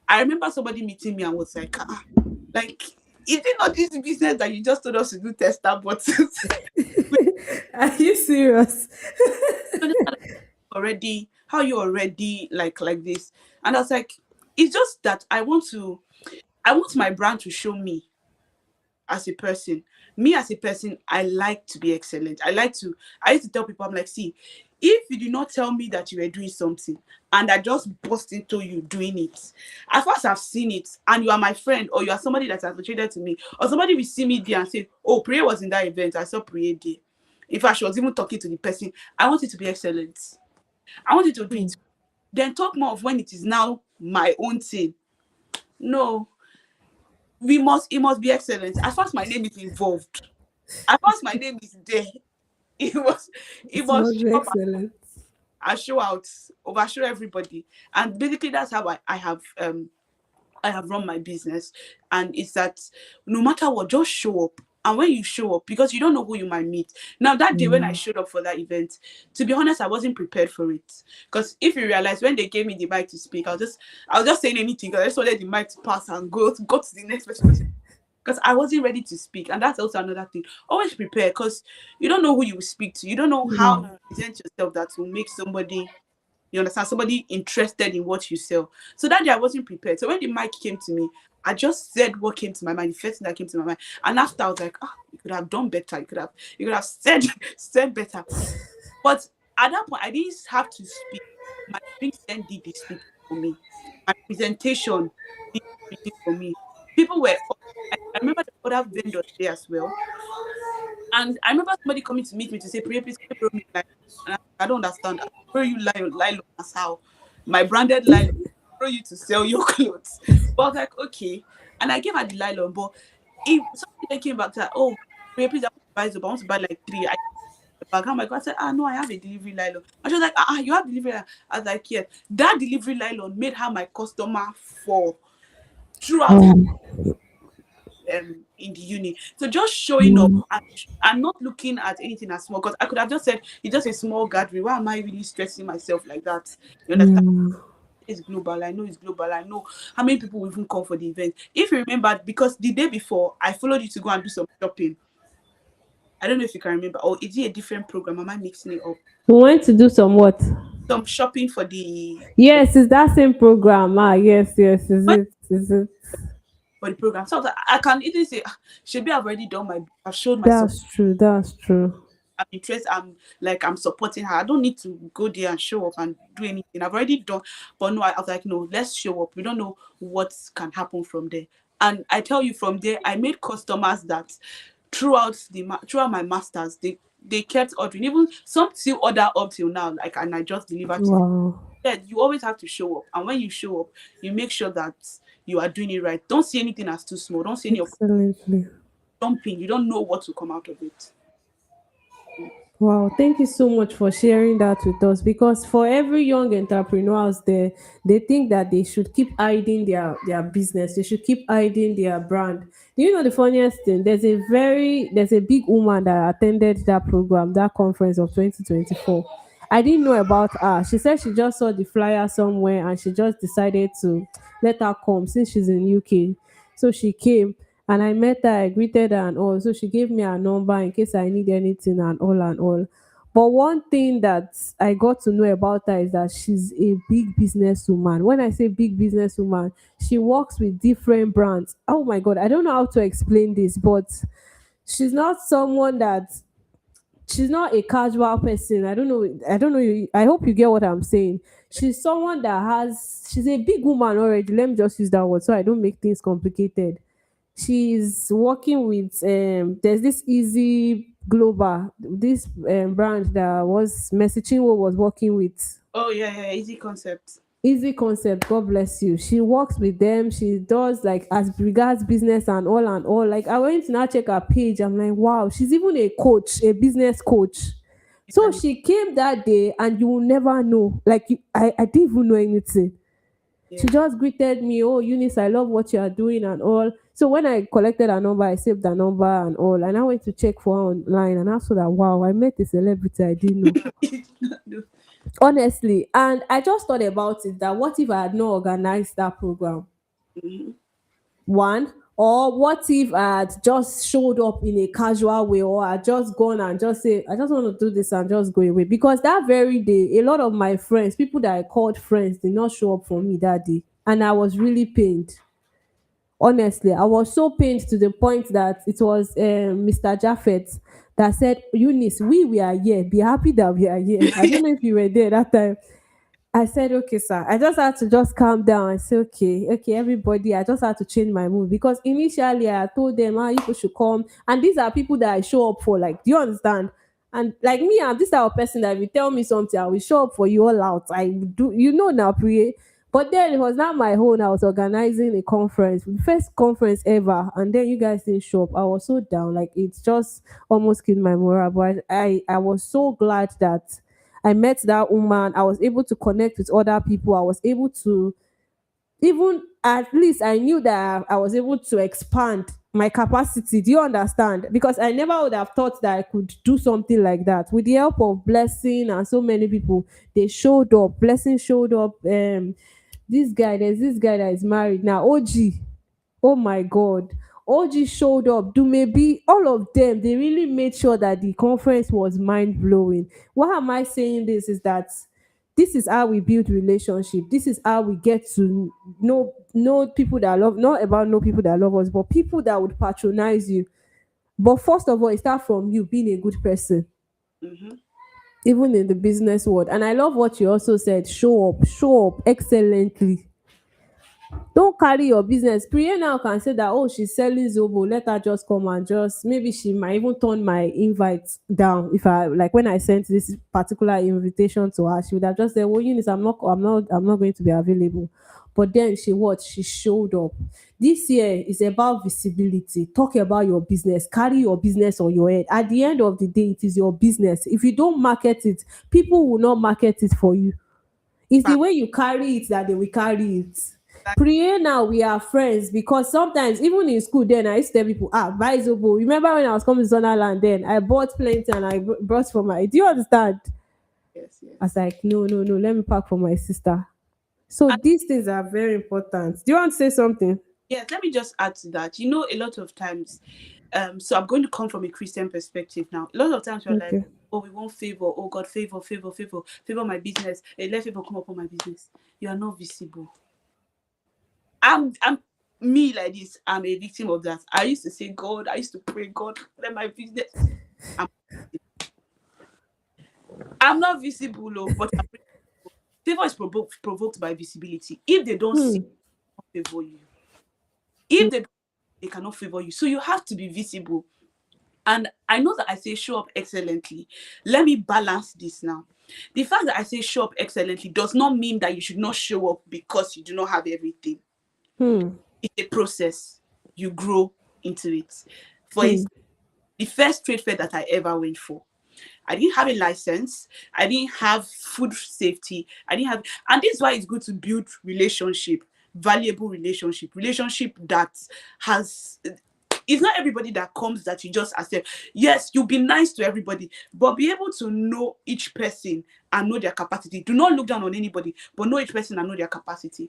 I remember somebody meeting me and was like, like, is it not this business that you just told us to do tester bottles? Are you serious? Already, how you already like this? And I was like, it's just that I want my brand to show me as a person. Me as a person, I like to be excellent. I used to tell people, I'm like, see, if you do not tell me that you were doing something and I just burst into you doing it, at first I've seen it and you are my friend or you are somebody that's associated to me, or somebody will see me there and say, oh, Priya was in that event. I saw Priya there. In fact, she was even talking to the person. I want it to be excellent. I want you to do Hmm. it. Then talk more of when it is now my own thing. No, it must be excellent. As far as my name is involved, as far as my name is there, it was it It must was show up excellent. and show out, overshow everybody. And basically that's how I have run my business. And it's that no matter what, just show up. And when you show up, because you don't know who you might meet. Now, that day when I Mm. showed up for that event, to be honest, I wasn't prepared for it. Because if you realize, when they gave me the mic to speak, I was just saying anything because I just wanted the mic to pass and go to the next person. Because I wasn't ready to speak. And that's also another thing. Always prepare, because you don't know who you will speak to. You don't know how Mm. you present yourself that will make somebody, you understand, somebody interested in what you sell. So that day I wasn't prepared. So when the mic came to me, I just said what came to my mind, the first thing that came to my mind. And after I was like, you could have done better. You could have said said better. But at that point, I didn't have to speak. My drink then did the speaking for me. My presentation did the speaking for me. People were, I remember the other vendors there as well. And I remember somebody coming to meet me to say, Priya, please can you borrow me nylon? And I don't understand. I borrow you nylon as how? My branded nylon, borrow you to sell your clothes. But I was like, okay. And I gave her the nylon. But if somebody then came back to her, oh, Priya, please, I want to buy soap. I want to buy like three. I bag. I'm like, I said, no, I have a delivery nylon. And she was like, you have delivery nylon? I was like, yes. That delivery nylon made her my customer for throughout her Wow. in the uni. So just showing up Mm. and not looking at anything as small, because I could have just said it's just a small gathering. Why am I really stressing myself like that? You understand? Mm. It's global. I know it's global. I know how many people will even come for the event. If you remember, because the day before I followed you to go and do some shopping. I don't know if you can remember, or is it a different program? Am I mixing it up? We went to do some what? Some shopping for the Yes, it's that same program. Ah, yes, yes, is what it? Is it? for the program. So I was like, I can easily say, should be I've already done I've showed my support. That's true. That's true. I'm interested. I'm supporting her. I don't need to go there and show up and do anything. I've already done. But no, I was like, no, let's show up. We don't know what can happen from there. And I tell you, from there, I made customers that throughout my masters, they kept ordering. Even some still order up till now. Like, and I just deliver to them. Wow. Yeah, you always have to show up, and when you show up, you make sure that you are doing it right. Don't see anything as too small. Don't see any of Excellently. jumping. You don't know what will come out of it. Wow, thank you so much for sharing that with us. Because for every young entrepreneurs there, they think that they should keep hiding their business. They should keep hiding their brand. Do you know the funniest thing? There's a big woman that attended that program, that conference of 2024. I didn't know about her. She said she just saw the flyer somewhere and she just decided to let her come since she's in UK. So she came and I met her, I greeted her and all. So she gave me her number in case I need anything and all and all. But one thing that I got to know about her is that she's a big businesswoman. When I say big businesswoman, she works with different brands. Oh my God, I don't know how to explain this, but she's not someone that she's not a casual person. I don't know. I hope you get what I'm saying. She's someone that she's a big woman already. Let me just use that word so I don't make things complicated. She's working with there's this Easy Global, this brand that was Mercy Chinwo was working with. Oh yeah, yeah, easy concept. Easy Concept, God bless you. She works with them. She does like as regards business and all and all. Like I went to now check her page. I'm like, wow, she's even a coach, a business coach. You So can, she came that day, and you will never know. Like I didn't even know anything. She yeah. just greeted me, oh Eunice, I love what you are doing and all. So when I collected her number, I saved her number and all, and I went to check for her online, and I saw that wow, I met a celebrity I didn't know. No. Honestly, and I just thought about it that what if I had not organized that program? Mhm. One, or what if I had just showed up in a casual way, or I just gone and just say, I just want to do this and just go away. Because that very day, a lot of my friends, people that I called friends, did not show up for me that day. And I was really pained. Honestly, I was so pained to the point that it was Mr. Jaffet that said, Eunice, we are here. Be happy that we are here. I don't know if you were there that time. I said, okay, sir. I just had to just calm down and say, okay, okay, everybody. I just had to change my mood because initially I told them, ah, people should come. And these are people that I show up for. Like, do you understand? And like me, I'm this type of person that if you tell me something, I will show up for you all out. I do, now, pray. But then it was not my own. I was organizing a conference, the first conference ever. And then you guys didn't show up. I was so down. Like, it's just almost killed my morale. But I was so glad that I met that woman. I was able to connect with other people. I was able to, even at least I knew that I was able to expand my capacity. Do you understand? Because I never would have thought that I could do something like that. With the help of Blessing and so many people, they showed up. Blessing showed up. There's this guy that is married now, OG. Oh my God. OG showed up. Do maybe all of them, they really made sure that the conference was mind blowing. Why am I saying this? Is that this is how we build relationship. This is how we get to know people that love, not about know people that love us, but people that would patronize you. But first of all, it starts from you being a good person, Mhm. even in the business world. And I love what you also said. Show up excellently. Don't carry your business. Priya now can say that, oh, she's selling Zobo. Let her just come and just, maybe she might even turn my invite down. If I, like, when I sent this particular invitation to her, she would have just said, well, Eunice, I'm not going to be available. But then she showed up. This year is about visibility. Talk about your business. Carry your business on your head. At the end of the day, it is your business. If you don't market it, people will not market it for you. It's the Fact. way you carry it that they will carry it. That- Priya, now we are friends because sometimes even in school, then I used to tell people, buy Zobo. Remember when I was coming to Zonderland, then I bought plenty and I brought for my. Do you understand? Yes, I was yes. like, no, no, no, let me pack for my sister. So And these things are very important. Do you want to say something? yes, let me just add to that. A lot of times, so I'm going to come from a Christian perspective now. A lot of times we're like, Okay. oh, we want favor. Oh God, favor, favor, favor, favor my business. Hey, let favor come upon my business. You are not visible. I'm me like this. I'm a victim of that. I used to say, God, I used to pray, God, let my business. I'm, I'm not visible, oh, but favor is provoked by visibility. If they don't see, Hmm. favor you. If they cannot favor you, so you have to be visible. And I know that I say show up excellently. Let me balance this now. The fact that I say show up excellently does not mean that you should not show up because you do not have everything. Hmm. It's a process. You grow into it. For Hmm. instance, the first trade fair that I ever went for, I didn't have a license. I didn't have food safety. I didn't have, and this is why it's good to build relationship, valuable relationship that has. It's not everybody that comes that you just accept. Yes, you be nice to everybody, but be able to know each person and know their capacity. Do not look down on anybody, but know each person and know their capacity.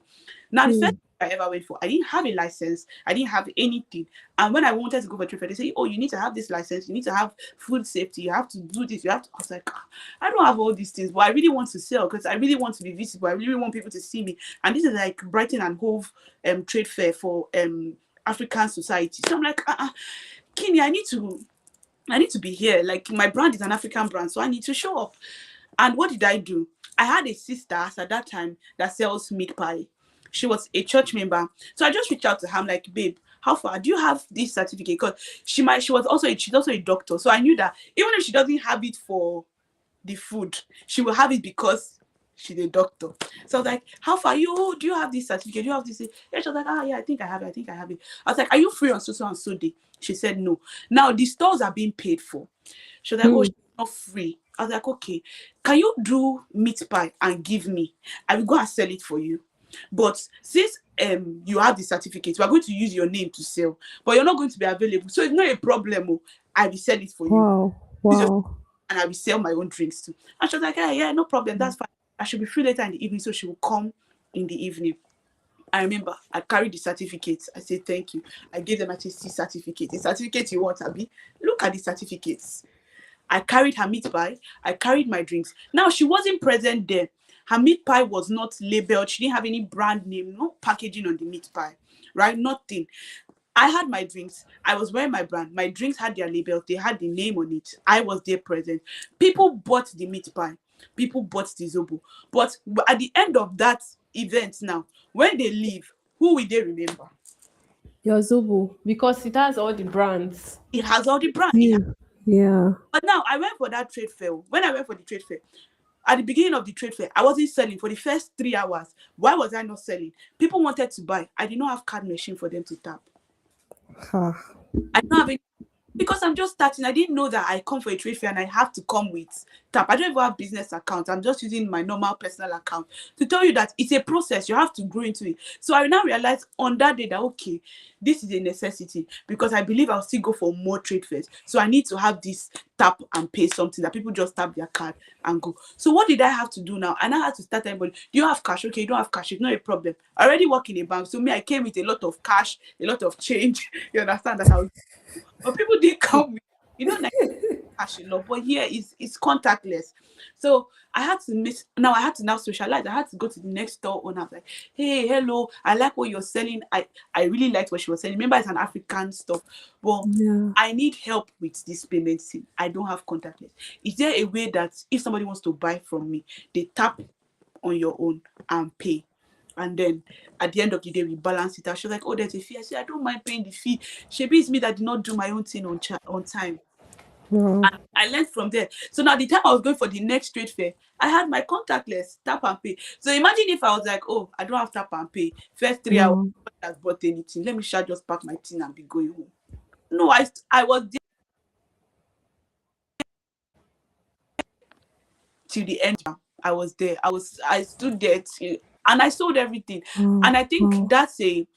Now, the first Hmm. I ever went for, I didn't have a license, I didn't have anything. And when I wanted to go for trade fair, they say, oh, you need to have this license, you need to have food safety, you have to do this, you have to. I was like, "Ah, I don't have all these things, but I really want to sell because I really want to be visible. I really want people to see me." And this is like Brighton and Hove trade fair for African society. So I'm like, Kini, I need to be here. Like my brand is an African brand, so I need to show up. And what did I do? I had a sister at that time that sells meat pie. She was a church member. So I just reached out to her. I'm like, babe, how far do you have this certificate? Because she's also a doctor. So I knew that even if she doesn't have it for the food, she will have it because she's a doctor. So I was like, how far you? Oh, do you have this certificate? Do you have this? Yeah, she was like, yeah, I think I have it. I think I have it. I was like, are you free on so and so day? She said no. Now the stores are being paid for. She was like, oh, Hmm. she's not free. I was like, okay, can you do meat pie and give me? I will go and sell it for you. But since you have the certificate, we are going to use your name to sell, but you're not going to be available. So it's not a problem. Oh, I will sell it for you. Wow. This is Wow. and I will sell my own drinks too. And she was like, yeah, no problem, that's fine. I should be free later in the evening, so she will come in the evening. I remember I carried the certificates. I said, thank you. I gave them a TC certificate. The certificate you want, Abby? Look at the certificates. I carried her meat pie. I carried my drinks. Now, she wasn't present there. Her meat pie was not labeled. She didn't have any brand name, no packaging on the meat pie, right? Nothing. I had my drinks. I was wearing my brand. My drinks had their labels. They had the name on it. I was there present. People bought the meat pie. People bought the zobo. But at the end of that event now, when they leave, who will they remember? Your Zobo, because it has all the brands. It has all the brand. You. Yeah. But now I went for that trade fair. When I went for the trade fair, at the beginning of the trade fair, I wasn't selling for the first 3 hours. Why was I not selling? People wanted to buy. I did not have card machine for them to tap. Ha. I don't have any because I'm just starting. I didn't know that I come for a trade fair and I have to come with tap. I don't even have business account. I'm just using my normal personal account to tell you that it's a process. You have to grow into it. So I now realized on that day that okay, this is a necessity because I believe I'll still go for more trade fairs. So I need to have this tap and pay something that people just tap their card and go. So what did I have to do now? And I had to start everybody. Do you have cash? Okay, you don't have cash. It's not a problem. I already work in a bank. So me, I came with a lot of cash, a lot of change. You understand that how but people did come with, Nigeria cash a lot, but here it's contactless. So I had to miss now I had to now socialize. I had to go to the next door owner. I was like, hey, hello, I like what you're selling. I really liked what she was selling. Remember, it's an African stuff. But Yeah. I need help with this payment thing. I don't have contactless. Is there a way that if somebody wants to buy from me, they tap on your own and pay? And then at the end of the day, we balance it out. She was like, oh, there's a fee. I said, I don't mind paying the fee. Maybe it's me that did not do my own thing on time. Wow. And I learned from there. So now the time I was going for the next trade fair, I had my contactless tap and pay. So imagine if I was like, oh, I don't have tap and pay. First 3 hours, Wow. nobody has bought anything. Let me just pack my thing and be going home. No, I was there till the end. I was there. I stood there till and I sold everything. Wow. And I think Wow. that's a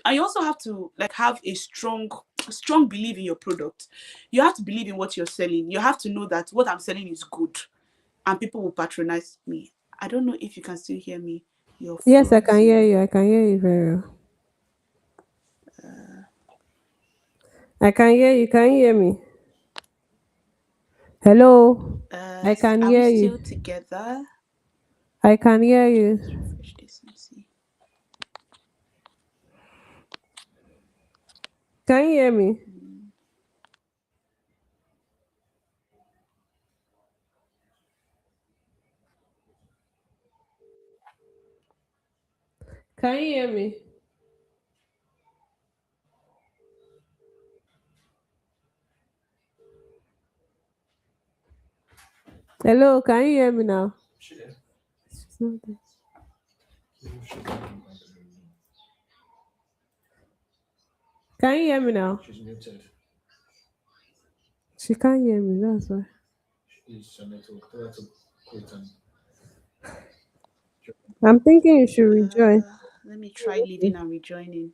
and you also have to like have a strong belief in your product. You have to believe in what you're selling. You have to know that what I'm selling is good and people will patronize me. I don't know if you can still hear me. You're Yes, I can hear frozen. you. I can hear you very well. I can hear you. Can you hear me? Hello. I can Are we hear still you. together? I can hear Let's you. refresh this and see. Can you hear me? Can you hear me? Hello, can you hear me now? She's not there. Can you hear me now? She can't hear me, that's why. I'm thinking you should rejoin. Let me try leaving and rejoining.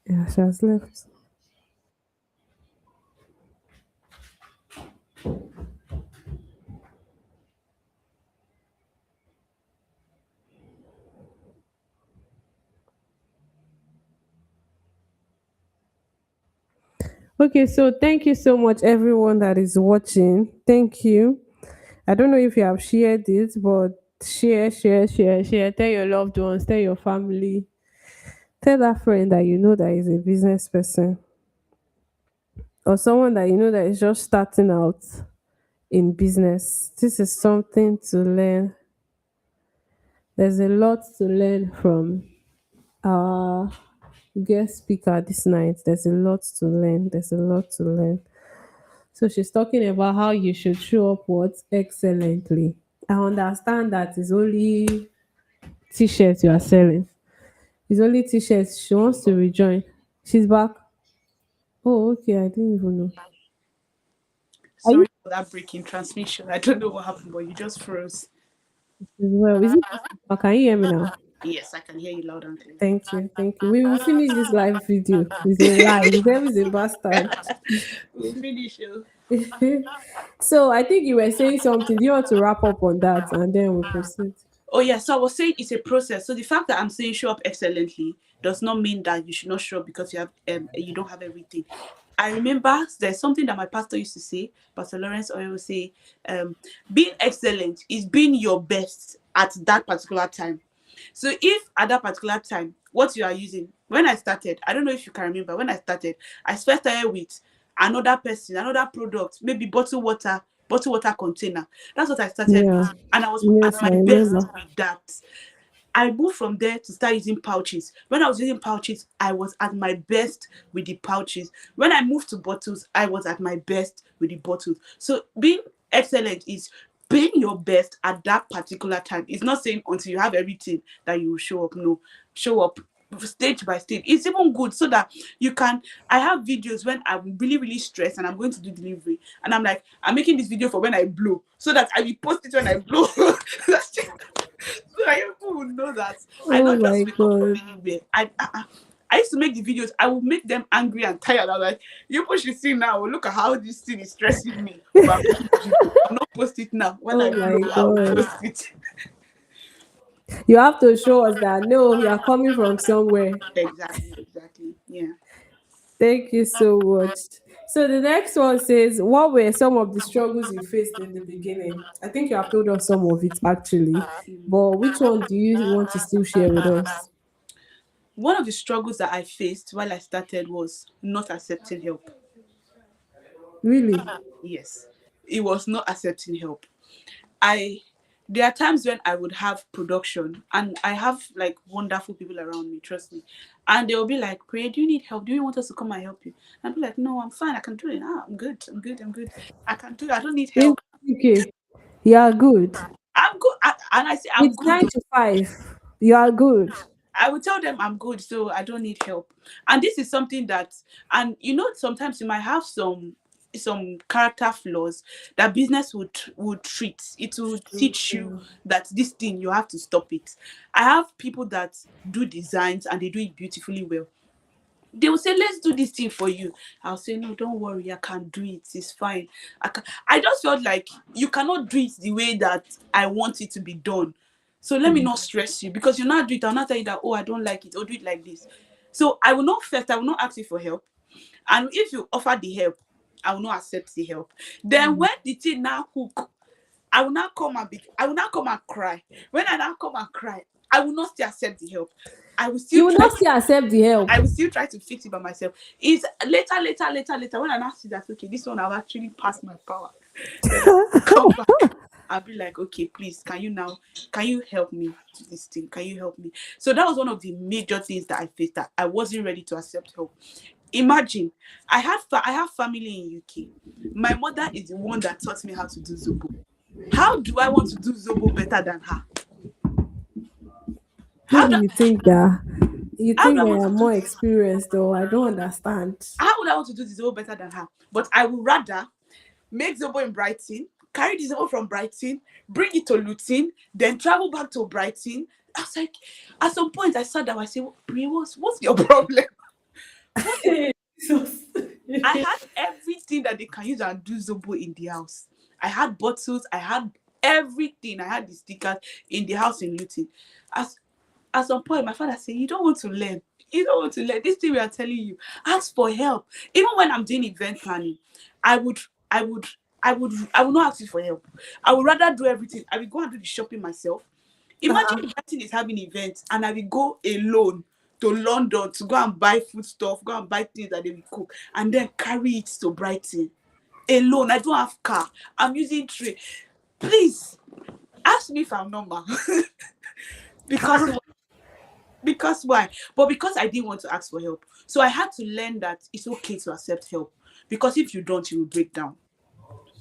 Yeah, she has left. Okay, so thank you so much, everyone that is watching. Thank you. I don't know if you have shared it, but share, share, share, share. Tell your loved ones, tell your family, tell that friend that you know that is a business person or someone that you know that is just starting out in business. This is something to learn. There's a lot to learn from our guest speaker this night. There's a lot to learn. There's a lot to learn. So she's talking about how you should show up what excellently. I understand that it's only t-shirts you are selling. It's only t-shirts. She wants to rejoin. She's back. Oh, okay. I didn't even know. Are you Sorry for that breaking transmission. I don't know what happened, but you just froze. as well? Is it possible? Can you hear me now? Yes, I can hear you loud and clear. Thank you. Thank you. We will finish this live video. It's a lie. The devil is a bastard. We'll finish. Oh. So I think you were saying something. Do you want to wrap up on that and then we proceed? Oh yeah, so I was saying it's a process. So the fact that I'm saying show up excellently does not mean that you should not show up because you don't have everything. I remember there's something that my pastor used to say, Pastor Lawrence always say, being excellent is being your best at that particular time. So if at that particular time, what you are using, when I started, I don't know if you can remember, when I started, I first started with another person, another product, maybe bottle water container. That's what I started Yeah. with. And I was at Yes, my I best remember. with that. I moved from there to start using pouches. When I was using pouches, I was at my best with the pouches. When I moved to bottles, I was at my best with the bottles. So being excellent is being your best at that particular time. It's not saying until you have everything that you will show up. No, show up stage by stage. It's even good so that you can. I have videos when I'm really, really stressed and I'm going to do delivery, and I'm like, I'm making this video for when I blow, so that I will post it when I blow. So I people will know that I Oh don't my just wake up from god. anywhere. I used to make the videos. I will make them angry and tired. I'm like, you people should see now. Look at how this thing is stressing me. But I'm making the video. I'll not post it now. When Oh I my blow, I'll god. post it. You have to show us that no, you are coming from somewhere. Exactly, exactly. Yeah. Thank you so much. So the next one says, what were some of the struggles you faced in the beginning? I think you have told us some of it actually, but which one do you want to still share with us? One of the struggles that I faced while I started was not accepting help. Really? Yes, it was not accepting help. I There are times when I would have production and I have like wonderful people around me, trust me. And they'll be like, Priya, do you need help? Do you want us to come and help you? And I'll be like, no, I'm fine, I can do it. Ah, I'm good, I'm good, I'm good. I can do it. I don't need In help. UK, you are good. I'm good. And I say I'm It's good. 9 to 5. You are good. I will tell them I'm good, so I don't need help. And this is something that, and sometimes you might have some character flaws that business would treat. It will teach you that this thing you have to stop it. I have people that do designs and they do it beautifully well. They will say, let's do this thing for you. I'll say, no, don't worry, I can do it. It's fine. I just felt like you cannot do it the way that I want it to be done. So let me not stress you because you not do it. I'll not tell you that, oh, I don't like it, or do it like this. So I will not ask you for help. And if you offer the help, I will not accept the help. Then when the thing now hook, I will not come and cry. When I now come and cry, I will not still accept the help. I will You still will try not to still accept the help. I will still try to fix it by myself. It's later when I now see that okay, this one I've actually passed my power. Then I come back. I'll be like, okay, please, can you help me to this thing? Can you help me? So that was one of the major things that I faced that I wasn't ready to accept help. Imagine, I have family in UK. My mother is the one that taught me how to do zobo. How do I want to do zobo better than her? How Maybe do you how do think I that want you're to do more this? experienced, though. I don't understand. How would I want to do this zobo better than her? But I would rather make zobo in Brighton, carry the zobo from Brighton, bring it to Luton, then travel back to Brighton. I was like, at some point I sat down. I said, "Brie, what's your problem? What's your Jesus. I had everything that they can use and do zobo in the house. I had bottles, I had everything. I had the stickers in the house in Luton. As at some point, my father said, "You don't want to learn. You don't want to learn. This thing we are telling you, ask for help." Even when I'm doing event planning, I would, I would, I would not ask you for help. I would rather do everything. I will go and do the shopping myself. Imagine Uh-uh. the person is having events and I will go alone to London to go and buy food stuff, go and buy things that they will cook, and then carry it to Brighton alone. I don't have car. I'm using train. Please ask me if I'm normal. because it because why? But because I didn't want to ask for help. So I had to learn that it's okay to accept help. Because if you don't, you will break down.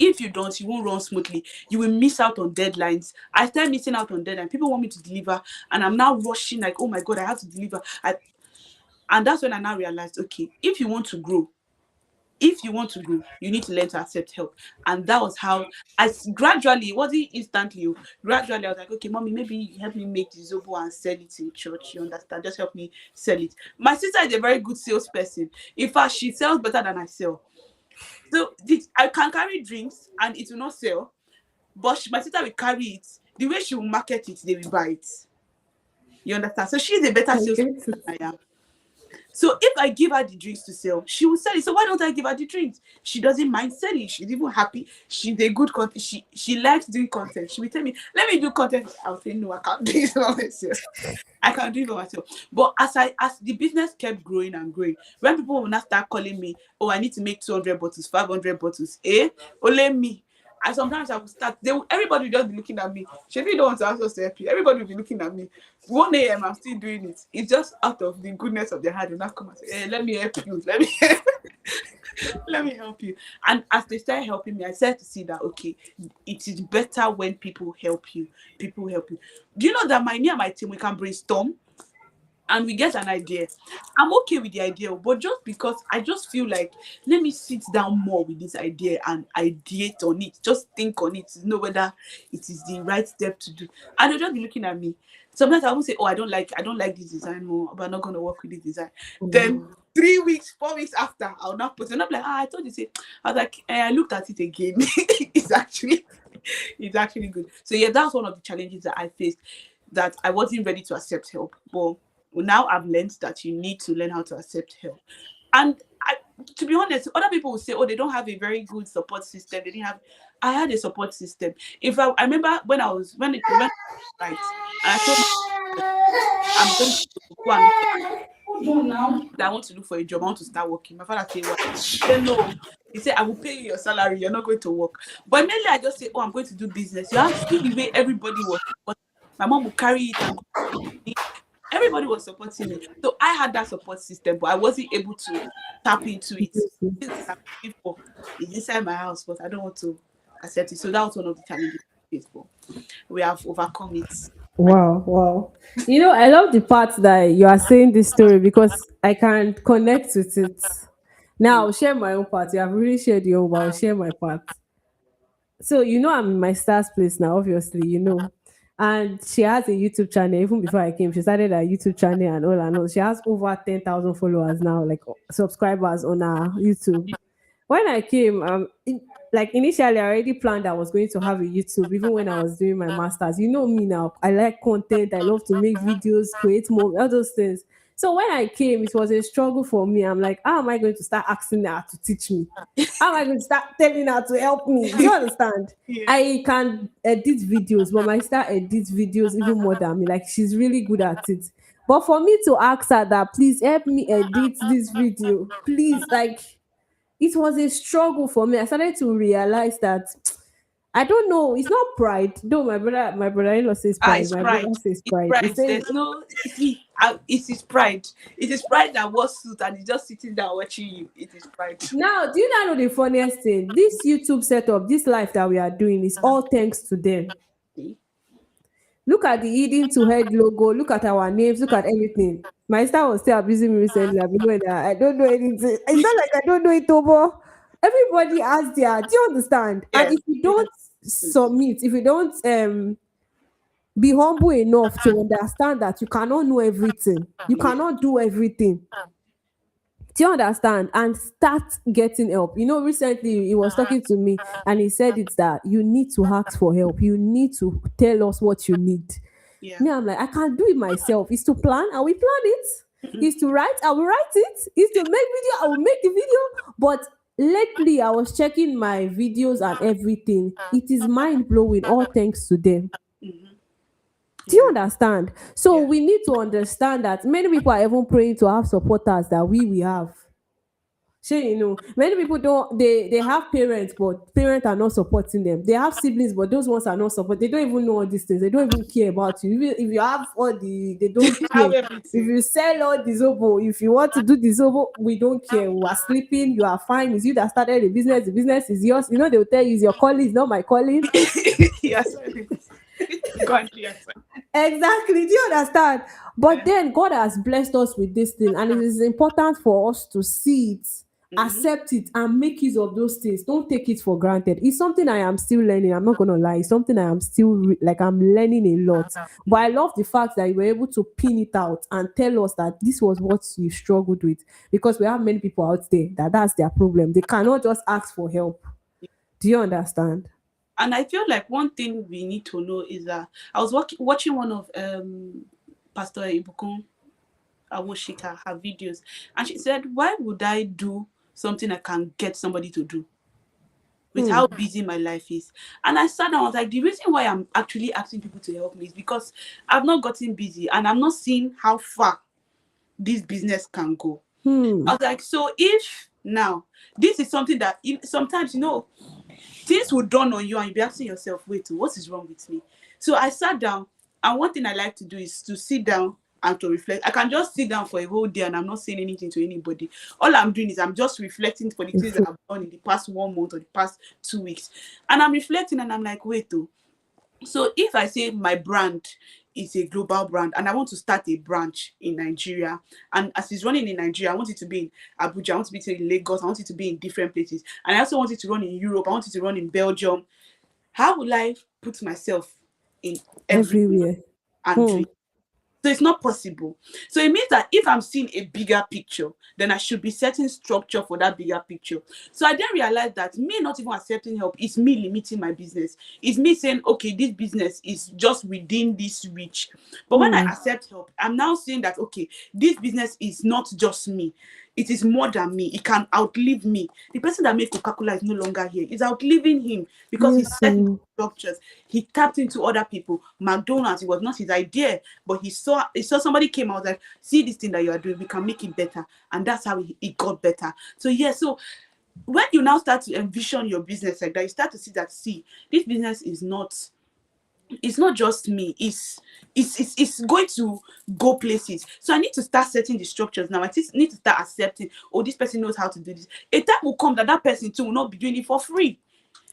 If you don't, you won't run smoothly. You will miss out on deadlines. I started missing out on deadlines. People want me to deliver, and I'm now rushing, like, oh my God, I have to deliver. And that's when I now realized, okay, if you want to grow, you need to learn to accept help. And that was how, as gradually, it wasn't instantly. Gradually, I was like, okay, mommy, maybe you help me make the zobo and sell it in church. You understand? Just help me sell it. My sister is a very good salesperson. In fact, she sells better than I sell. So I can carry drinks and it will not sell, but my sister will carry it. The way she will market it, they will buy it. You understand? So she's a better I salesperson get it. than I am. So if I give her the drinks to sell, she will sell it. So why don't I give her the drinks? She doesn't mind selling. She's even happy. She's a good content. She likes doing content. She will tell me, "Let me do content." I'll say, "No, I can't do it by myself. I can do it by myself." But as the business kept growing and growing, when people will now start calling me, "Oh, I need to make 200 bottles, 500 bottles," only me. And sometimes I will start. Everybody will just be looking at me. If you don't want to ask us to help you, everybody will be looking at me. 1 a.m. I'm still doing it. It's just out of the goodness of their heart. They not come and say, "Hey, let me help you. Let me let me help you." And as they started helping me, I started to see that okay, it is better when people help you. People help you. Do you know that me and my team we can brainstorm and we get an idea? I'm okay with the idea, but just because I just feel like let me sit down more with this idea and ideate on it, just think on it to know whether it is the right step to do. And they'll just be looking at me. Sometimes I won't say, "Oh, I don't like this design more, but I'm not gonna work with this design." Then Wow. 3 weeks, 4 weeks after, I'll not put it. And I'm like, I told you, say, I was like, I looked at it again. it's actually it's actually good. So yeah, that's one of the challenges that I faced, that I wasn't ready to accept help. But now I've learned that you need to learn how to accept help. And to be honest, other people will say, "Oh, they don't have a very good support system. They didn't have." I had a support system. If I remember when I was when right, and I told my I'm going to go and look for that I want to look for a job. I want to start working. My father said, "Why?" I said, "No." He said, "I will pay you your salary. You're not going to work." But mainly, I just say, "Oh, I'm going to do business." You have seen the way everybody was. My mom would carry it and go. Everybody was supporting me. So I had that support system, but I wasn't able to tap into it. Things that I'm looking for is inside my house, but I don't want to accept it. So that was one of the challenges I faced, but we have overcome it. Wow, wow. I love the part that you are saying this story because I can connect with it. Now, Mm. I'll share my own part. You have really shared your own, but I'll share my part. So, I'm in my star's place now, obviously. And she has a YouTube channel. Even before I came, she started a YouTube channel and all and all. She has over 10,000 followers now, like subscribers on her YouTube. When I came, like initially, I already planned I was going to have a YouTube, even when I was doing my masters. You know me now. I like content. I love to make videos, create more, all those things. So when I came, it was a struggle for me. I'm like, how am I going to start asking her to teach me? How am I going to start telling her to help me? Do you understand? Yeah. I can edit videos, but my sister edits videos even more than me. Like she's really good at it. But for me to ask her that, please help me edit this video, please, like it was a struggle for me. I started to realize that I don't know. It's not pride. No, my brother-in-law says Ah, pride. it's My brother pride. says It's pride. He pride. says There's no see. It is pride. It is pride that was suit and he's just sitting down watching you. It is pride. now. Do you now know the funniest thing? This YouTube setup, this life that we are doing, is Uh-huh. all thanks to them. See? Look at the Eden to Head logo. Look at our names. Look at everything. My star was still abusing me recently. I've been knowing that I don't know anything. It's not like I don't know it, over. Everybody has their. Do you understand? And Yes. if you don't submit, if you don't be humble enough to understand that you cannot know everything, you Yes. cannot do everything. Do you understand? And start getting help. You know, recently he was talking to me and he said it's that you need to ask for help. You need to tell us what you need. Yeah. Me, I'm like, I can't do it myself. It's to plan, I will plan it. It's to write, I will write it. It's to make video, I will make the video. But lately, I was checking my videos and everything. It is mind blowing, all thanks to them. Mm-hmm. Do you Yeah. understand? So Yeah. we need to understand that many people are even praying to have supporters that we have. So you know, many people don't. They have parents, but parents are not supporting them. They have siblings, but those ones are not support. They don't even know all these things. They don't even care about you. Even if you have all they don't Have care. If everything. you sell all the zobo, if you want to do the zobo, we don't care. We are sleeping. You are fine. It's you that started the business. The business is yours. You know they will tell you it's your calling, it's not my calling. Yes. Go on, yes. Exactly. Do you understand? But Yeah. then God has blessed us with this thing, and it is important for us to see it, Mm-hmm. accept it, and make use of those things. Don't take it for granted. It's something I am still learning. I'm not gonna lie. It's something I am still like I'm learning a lot. But I love the fact that you were able to pin it out and tell us that this was what you struggled with, because we have many people out there that that's their problem. They cannot just ask for help. Do you understand? And I feel like one thing we need to know is that I was watching one of Pastor Ibukun Awoshika, her videos, and she said, "Why would I do something I can get somebody to do with Hmm. how busy my life is?" And I sat down, I was like, the reason why I'm actually asking people to help me is because I've not gotten busy and I'm not seeing how far this business can go. Hmm. I was like, so if now this is something that sometimes things will dawn on you and you'll be asking yourself, wait, what is wrong with me? So I sat down, and one thing I like to do is to sit down and to reflect. I can just sit down for a whole day and I'm not saying anything to anybody. All I'm doing is I'm just reflecting for the things that I've done in the past 1 month or the past 2 weeks. And I'm reflecting and I'm like, wait, oh. So if I say my brand is a global brand and I want to start a branch in Nigeria, and as it's running in Nigeria, I want it to be in Abuja, I want it to be in Lagos, I want it to be in different places, and I also want it to run in Europe, I want it to run in Belgium. How will I put myself in everywhere Everywhere. and do Hmm. it? So it's not possible. So it means that if I'm seeing a bigger picture, then I should be setting structure for that bigger picture. So I then realized that me not even accepting help is me limiting my business. It's me saying, okay, this business is just within this reach. But when I Hmm. accept help, I'm now saying that, okay, this business is not just me. It is more than me. It can outlive me. The person that made Coca-Cola is no longer here. It's outliving him because he Yes. set the structures. He tapped into other people. McDonald's, it was not his idea, but he saw somebody came out like, see this thing that you are doing, we can make it better. And that's how it got better. So yeah, so when you now start to envision your business like that, you start to see that, see, this business is not, it's not just me, it's going to go places. So I need to start setting the structures now. Need to start accepting, oh, this person knows how to do this. A time will come that that person too will not be doing it for free.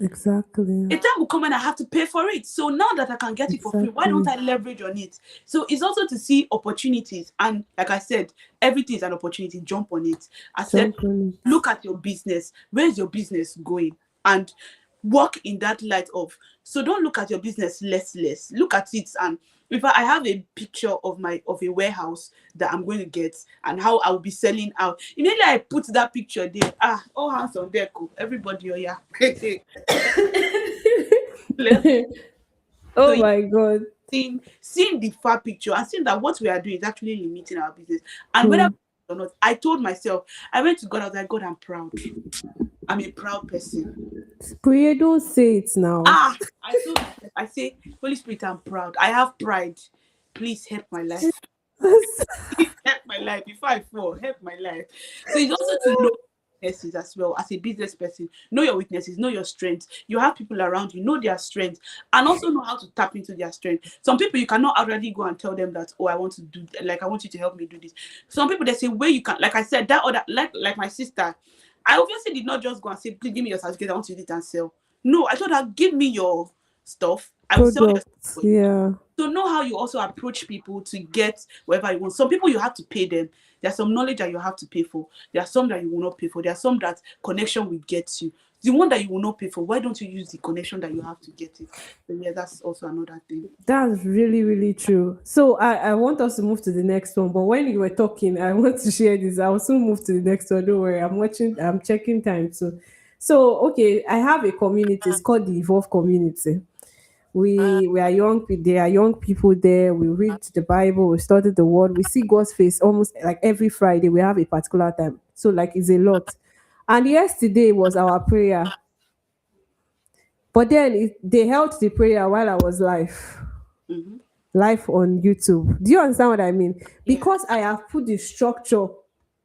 Exactly. A time will come and I have to pay for it. So now that I can get it for free, why don't Exactly. I leverage on it? So it's also to see opportunities. And like I said, everything is an opportunity. Jump on it. Accept, Jump on it. look at your business. Where is your business going? And work in that light of. So don't look at your business less. Look at it, and if I have a picture of a warehouse that I'm going to get and how I'll be selling out. Immediately I put that picture there. All hands on deck. Oh, everybody, oh yeah. Let's so Oh my God. seeing the far picture and seeing that what we are doing is actually limiting our business. And whether Hmm. or not, I told myself, I went to God, I was like, God, I'm proud. I'm a proud person. Pray, don't say it now. I told myself, I say, Holy Spirit, I'm proud. I have pride. Please help my life. Please help my life. Before I fall, help my life. So it's also to know. weaknesses as well as a business person. Know your weaknesses, know your strengths. You have people around you, know their strengths, and also know how to tap into their strength. Some people you cannot already go and tell them that, oh, I want to do, like, I want you to help me do this. Some people, there's a way you can, like I said, that other, like my sister, I obviously did not just go and say, please give me your certificate, I want to use it and sell. No, I told her, give me your stuff, I will sell your stuff Products, for you. yeah. So know how you also approach people to get whatever you want. Some people you have to pay them. There's some knowledge that you have to pay for. There are some that you will not pay for. There are some that connection will get you. The one that you will not pay for, why don't you use the connection that you have to get it? So yeah, that's also another thing. That's really, really true. So I want us to move to the next one. But when you were talking, I want to share this. I'll soon move to the next one. Don't worry. I'm checking time too. So okay, I have a community. It's called the Evolve Community. We are young there are young people there. We read the Bible, we study the word, we see God's face almost like every Friday. We have a particular time. So like it's a lot. And yesterday was our prayer. But then they held the prayer while I was Mm-hmm. live on YouTube. Do you understand what I mean? Yeah, Because I have put the structure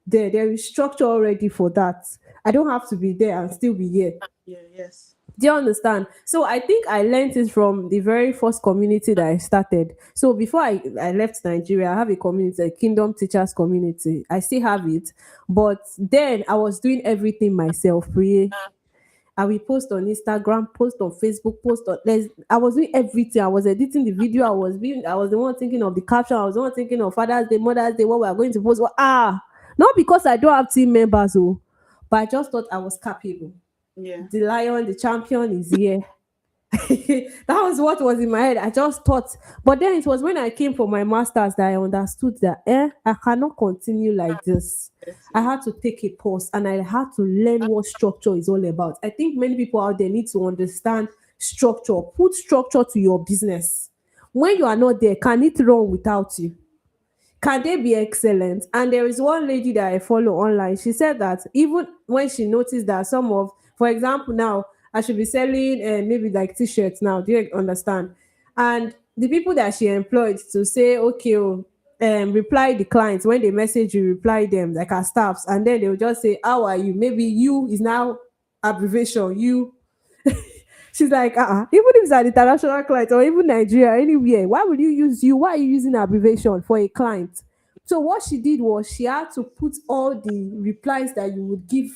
there. There is structure already for that. I don't have to be there and still be here. yeah, yes. Do you understand? So I think I learned it from the very first community that I started. So before I left Nigeria, I have a community, a Kingdom Teachers community. I still have it. But then I was doing everything myself. I will post on Instagram, post on Facebook, post on I was doing everything. I was editing the video. I was the one thinking of the caption. I was the one thinking of Father's Day, Mother's Day, what we are going to post. Not because I don't have team members, but I just thought I was capable. Yeah, The lion, the champion is here. That was what was in my head. I just thought, but then it was when I came for my master's that I understood that I cannot continue like this. yes, I yeah, had to take a pause and I had to learn what structure is all about. I think many people out there need to understand structure. Put structure to your business. When you are not there, can it run without you? Can they be excellent? And there is one lady that I follow online. She said that even when she noticed that some of, for example, now I should be selling maybe like t-shirts now. Do you understand? And the people that she employed to say, okay, reply the clients when they message you, reply them like her staffs, and then they will just say, "How are you?" Maybe you is now abbreviation you. She's like, even if it's an international client or even Nigeria, anywhere, why would you use you? Why are you using abbreviation for a client? So what she did was she had to put all the replies that you would give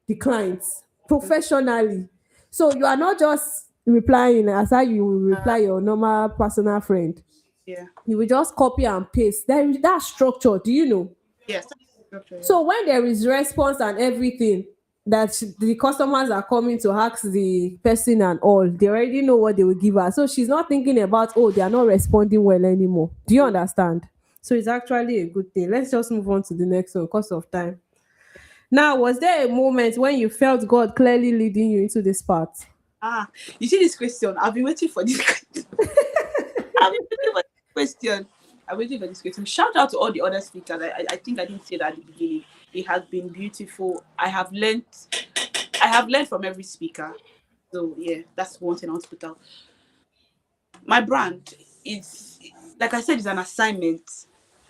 the clients professionally. So you are not just replying as how you will reply your normal personal friend. yeah, You will just copy and paste. There is that structure. Do you know? yes. Structure, yeah, So when there is response and everything that the customers are coming to ask the person and all, they already know what they will give her. So she's not thinking about, oh, they are not responding well anymore. Do you yeah. understand? So it's actually a good thing. Let's just move on to the next one because of time. Now, was there a moment when you felt God clearly leading you into this path? Ah, you see this question? I've been waiting for this question. I've been waiting for this question. I'm waiting for this question. Shout out to all the other speakers. I think I didn't say that at the beginning. It has been beautiful. I have learned from every speaker. So yeah, that's one thing I want to put out. My brand is, like I said, is an assignment.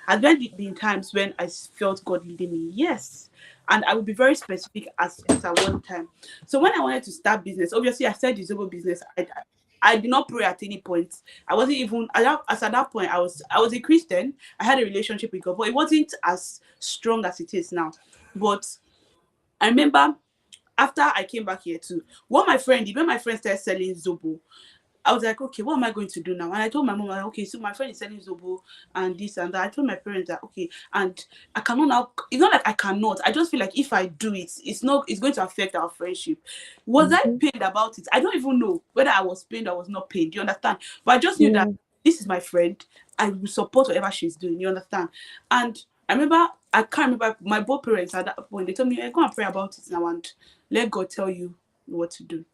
Has there been times when I felt God leading me? Yes. And I will be very specific as at one time. So when I wanted to start business, obviously I started the Zobo business. I did not pray at any point. I wasn't even as at that point. I was a Christian. I had a relationship with God, but it wasn't as strong as it is now. But I remember after I came back here too, what my friend did when my friend started selling Zobo, I was like, okay, what am I going to do now? And I told my mom, like, okay, so my friend is selling Zobo and this and that. I told my parents that, okay, and I cannot now, it's not like I cannot. I just feel like if I do it, it's going to affect our friendship. Was I Mhm. pained about it? I don't even know whether I was pained or I was not pained. Do you understand? But I just knew that Yeah. this is my friend. I will support whatever she's doing. You understand? And I remember, I can't remember my both parents at that point. They told me, hey, go and pray about it now and let God tell you what to do.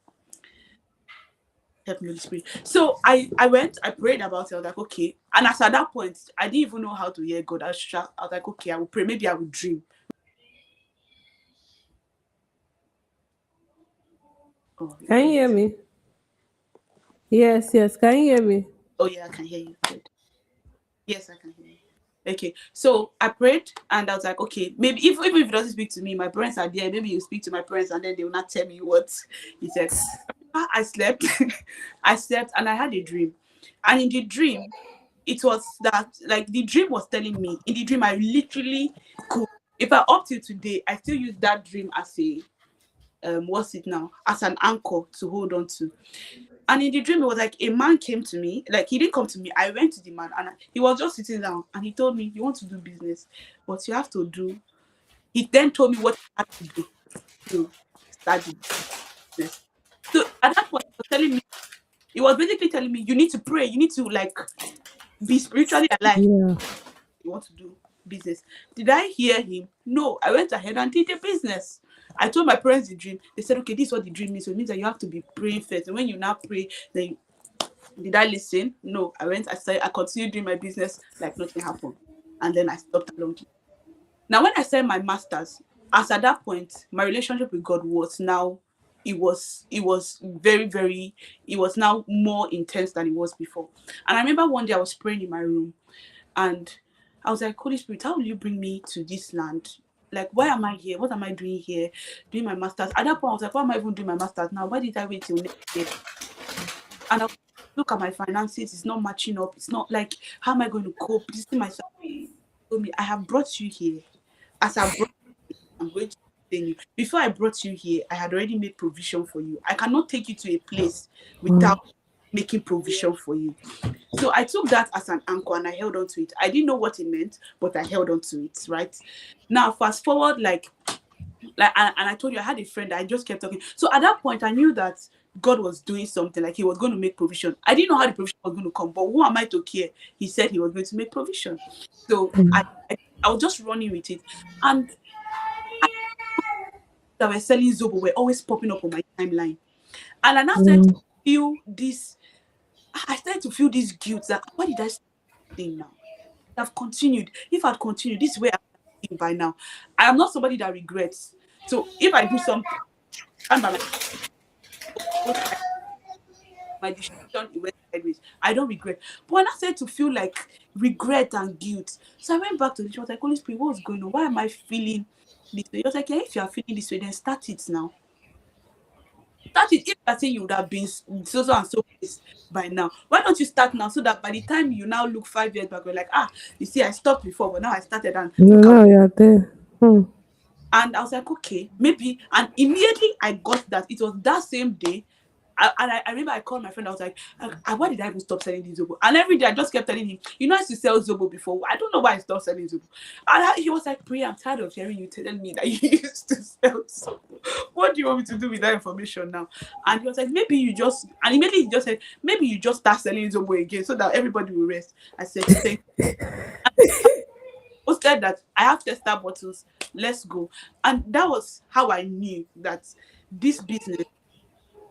Help me, Holy Spirit. So I went, I prayed about it. I was like, okay. And as at that point, I didn't even know how to hear God. I was like, okay, I will pray. Maybe I will dream. Oh, Can you hear wait. me? Yes, yes. Can you hear me? Oh, yeah, I can hear you. Good. Yes, I can hear you. Okay, so I prayed and I was like, okay, maybe even if he doesn't speak to me, my parents are there. Maybe you speak to my parents and then they will not tell me what he said. I slept, I slept, and I had a dream. And in the dream, it was that like the dream was telling me. In the dream, I literally could. If I up till today, I still use that dream as a what's it now, as an anchor to hold on to. And in the dream, it was like a man came to me. Like he didn't come to me. I went to the man, and he was just sitting down. And he told me, "You want to do business, but you have to do." He then told me what I had to do to start the business. So at that point, he was telling me, he was basically telling me, "You need to pray. You need to like be spiritually alive. Yeah. You want to do business." Did I hear him? No. I went ahead and did the business. I told my parents the dream. They said, "Okay, this is what the dream means. So it means that you have to be praying first. And when you now pray, then did I listen? No. I went, I said, I continued doing my business like nothing happened. And then I stopped along. Now, when I said my master's, as at that point, my relationship with God was now, it was very, very, it was now more intense than it was before. And I remember one day I was praying in my room and I was like, Holy Spirit, how will you bring me to this land? Like, why am I here? What am I doing here? Doing my master's. At that point, I was like, why am I even doing my master's now? Why did I wait till next year? And I look at my finances, it's not matching up. It's not like, how am I going to cope? This is myself. Told me, I have brought you here. As I brought you, I'm going to sustain you. Before I brought you here, I had already made provision for you. I cannot take you to a place without Wow. making provision for you. So I took that as an anchor and I held on to it. I didn't know what it meant, but I held on to it, right? Now, fast forward, and I told you I had a friend that I just kept talking. So at that point, I knew that God was doing something, like He was going to make provision. I didn't know how the provision was going to come, but who am I to care? He said He was going to make provision. So I was just running with it. And that were selling Zobo were always popping up on my timeline. And I now started to Mm. feel this, I started to feel this guilt that why did I start thing now? I've continued. If I'd continued, this way I'm by now. I am not somebody that regrets. So if I do something, stand by my decision, it went sideways. I don't regret. But when I started to feel like regret and guilt, so I went back to the church. Like, Holy Spirit, what's going on? Why am I feeling this way? He was like, yeah, if you are feeling this way, then start it now. Start it. If you're saying you would have been so and so place by now, why don't you start now so that by the time you now look 5 years back, you're like, you see, I stopped before, but now I started and No, look at. now you're there. Hmm. And I was like, okay, maybe. And immediately I got that. It was that same day. I remember I called my friend. I was like, why did I even stop selling this Zobo? And every day I just kept telling him, you know, I used to sell Zobo before. I don't know why I stopped selling Zobo. And he was like, Priya, I'm tired of hearing you telling me that you used to sell Zobo. What do you want me to do with that information now? And he was like, maybe you just, and immediately he just said, maybe you just start selling Zobo again so that everybody will rest. I said, thank you. Posted that I have tester bottles, let's go. And that was how I knew that this business,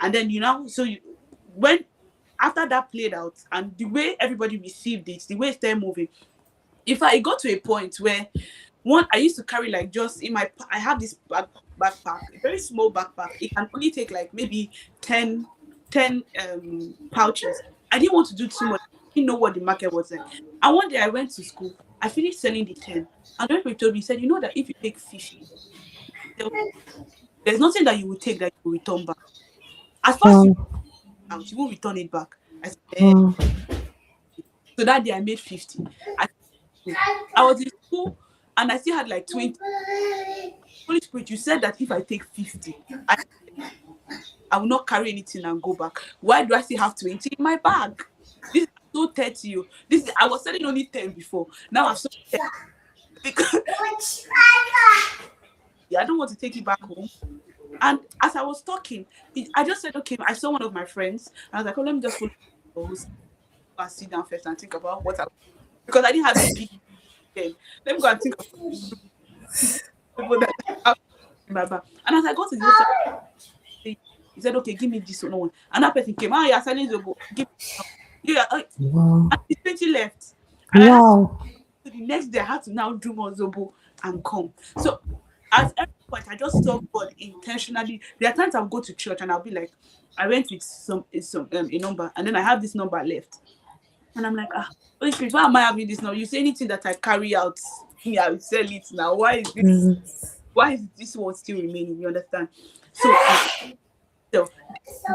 and then when after that played out and the way everybody received it, the way it started moving, if I got to a point where one I used to carry like just in my I have this backpack, a very small backpack. It can only take like maybe 10 pouches. I didn't want to do too much. I didn't know what the market was like. And one day I went to school. I finished selling the 10. And then he told me, he said, you know that if you take 50, there's nothing that you will take that you will return back. As far as you Wow. out, you won't return it back. I said, Wow. So that day I made 50. I, I was in school and I still had like 20. Holy Spirit, you said that if I take 50, I will not carry anything and go back. Why do I still have 20 in my bag? This is so 30 you. I was selling only 10 before. Now I've sold 10 because I don't want to take it back home. And as I was talking, I just said, okay, I saw one of my friends. And I was like, oh, let me just follow those and sit down first and think about what I because I didn't have a big then. Let me go and think of people that I have in my bag. And as I got to the hotel, he said, okay, give me this one. And that person came, you're selling the book. Give me yeah, Wow. and the 20 left. And I had Wow. to the next day I had to now do more Zobo and come. So at every point I just saw God intentionally. There are times I'll go to church and I'll be like, I went with some a number and then I have this number left. And I'm like, Holy Spirit, why am I having this now? You say anything that I carry out, me, I will sell it now. Why is this one still remaining? You understand? So so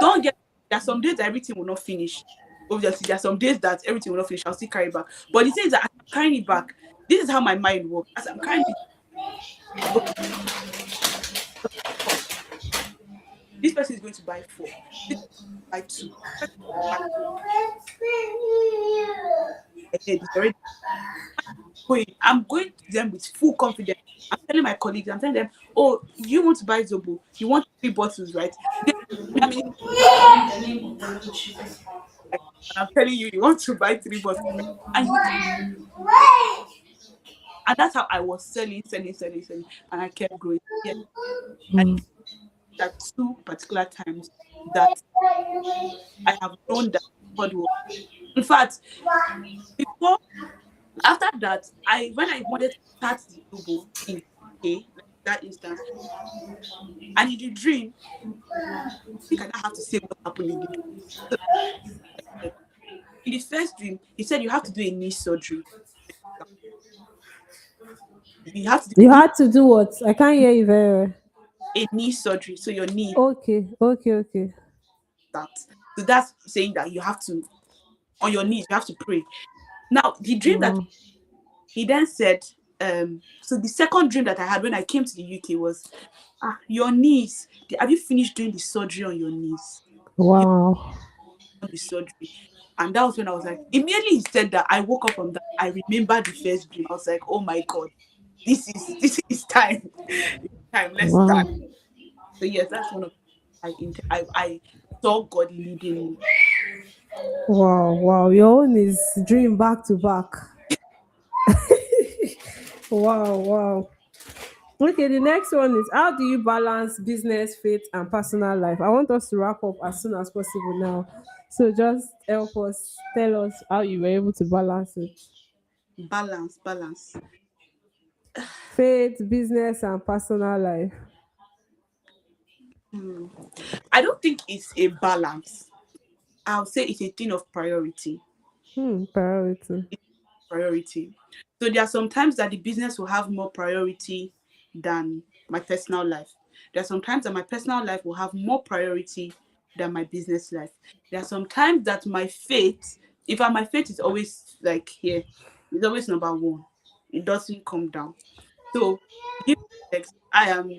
don't get there are some days that everything will not finish. Obviously, there are some days that everything will not finish. I'll still carry it back. But the thing is that as I'm carrying it back, this is how my mind works. As I'm carrying it, okay, this person is going to buy 4. This person is going to buy 2. This person is going to buy my head is already going. I'm going to them with full confidence. I'm telling my colleagues, I'm telling them, oh, you want to buy Zobo? You want 3 bottles, right? Then, I mean, I'm telling you, you want to buy 3 bottles, right? And you, and that's how I was selling, and I kept growing. Yes, I that 2 particular times that I have known that God will. In fact, before after that, I when I wanted to start the Zobo in UK, like that instance, and in the dream, I think I now have to say what happened in the dream. So, in the first dream, he said you have to do a knee surgery. You have to do You had to do what? I can't hear you very well. a knee surgery. So your knee Okay, okay, okay. that. So that's saying that you have to on your knees, you have to pray. Now the dream that Wow. he then said, so the second dream that I had when I came to the UK was your knees. Have you finished doing the surgery on your knees? You Wow. done the surgery. And that was when I was like, immediately he said that I woke up from that. I remembered the first dream. I was like, oh my god, this is time. It's time. Let's start. Wow. So yes, that's one of I saw God leading me. Wow. Wow. Your own is dream back to back. Wow. Wow. Okay, the next one is how do you balance business, faith, and personal life? I want us to wrap up as soon as possible now. So just help us, tell us how you were able to balance it. Balance. Faith, business, and personal life. Hmm. I don't think it's a balance. I'll say it's a thing of priority. Priority. Priority. So there are some times that the business will have more priority than my personal life. There are some times that my personal life will have more priority than my business life. There are some times that my faith, my faith is always like here, it's always number one. It doesn't come down. So give context, I'm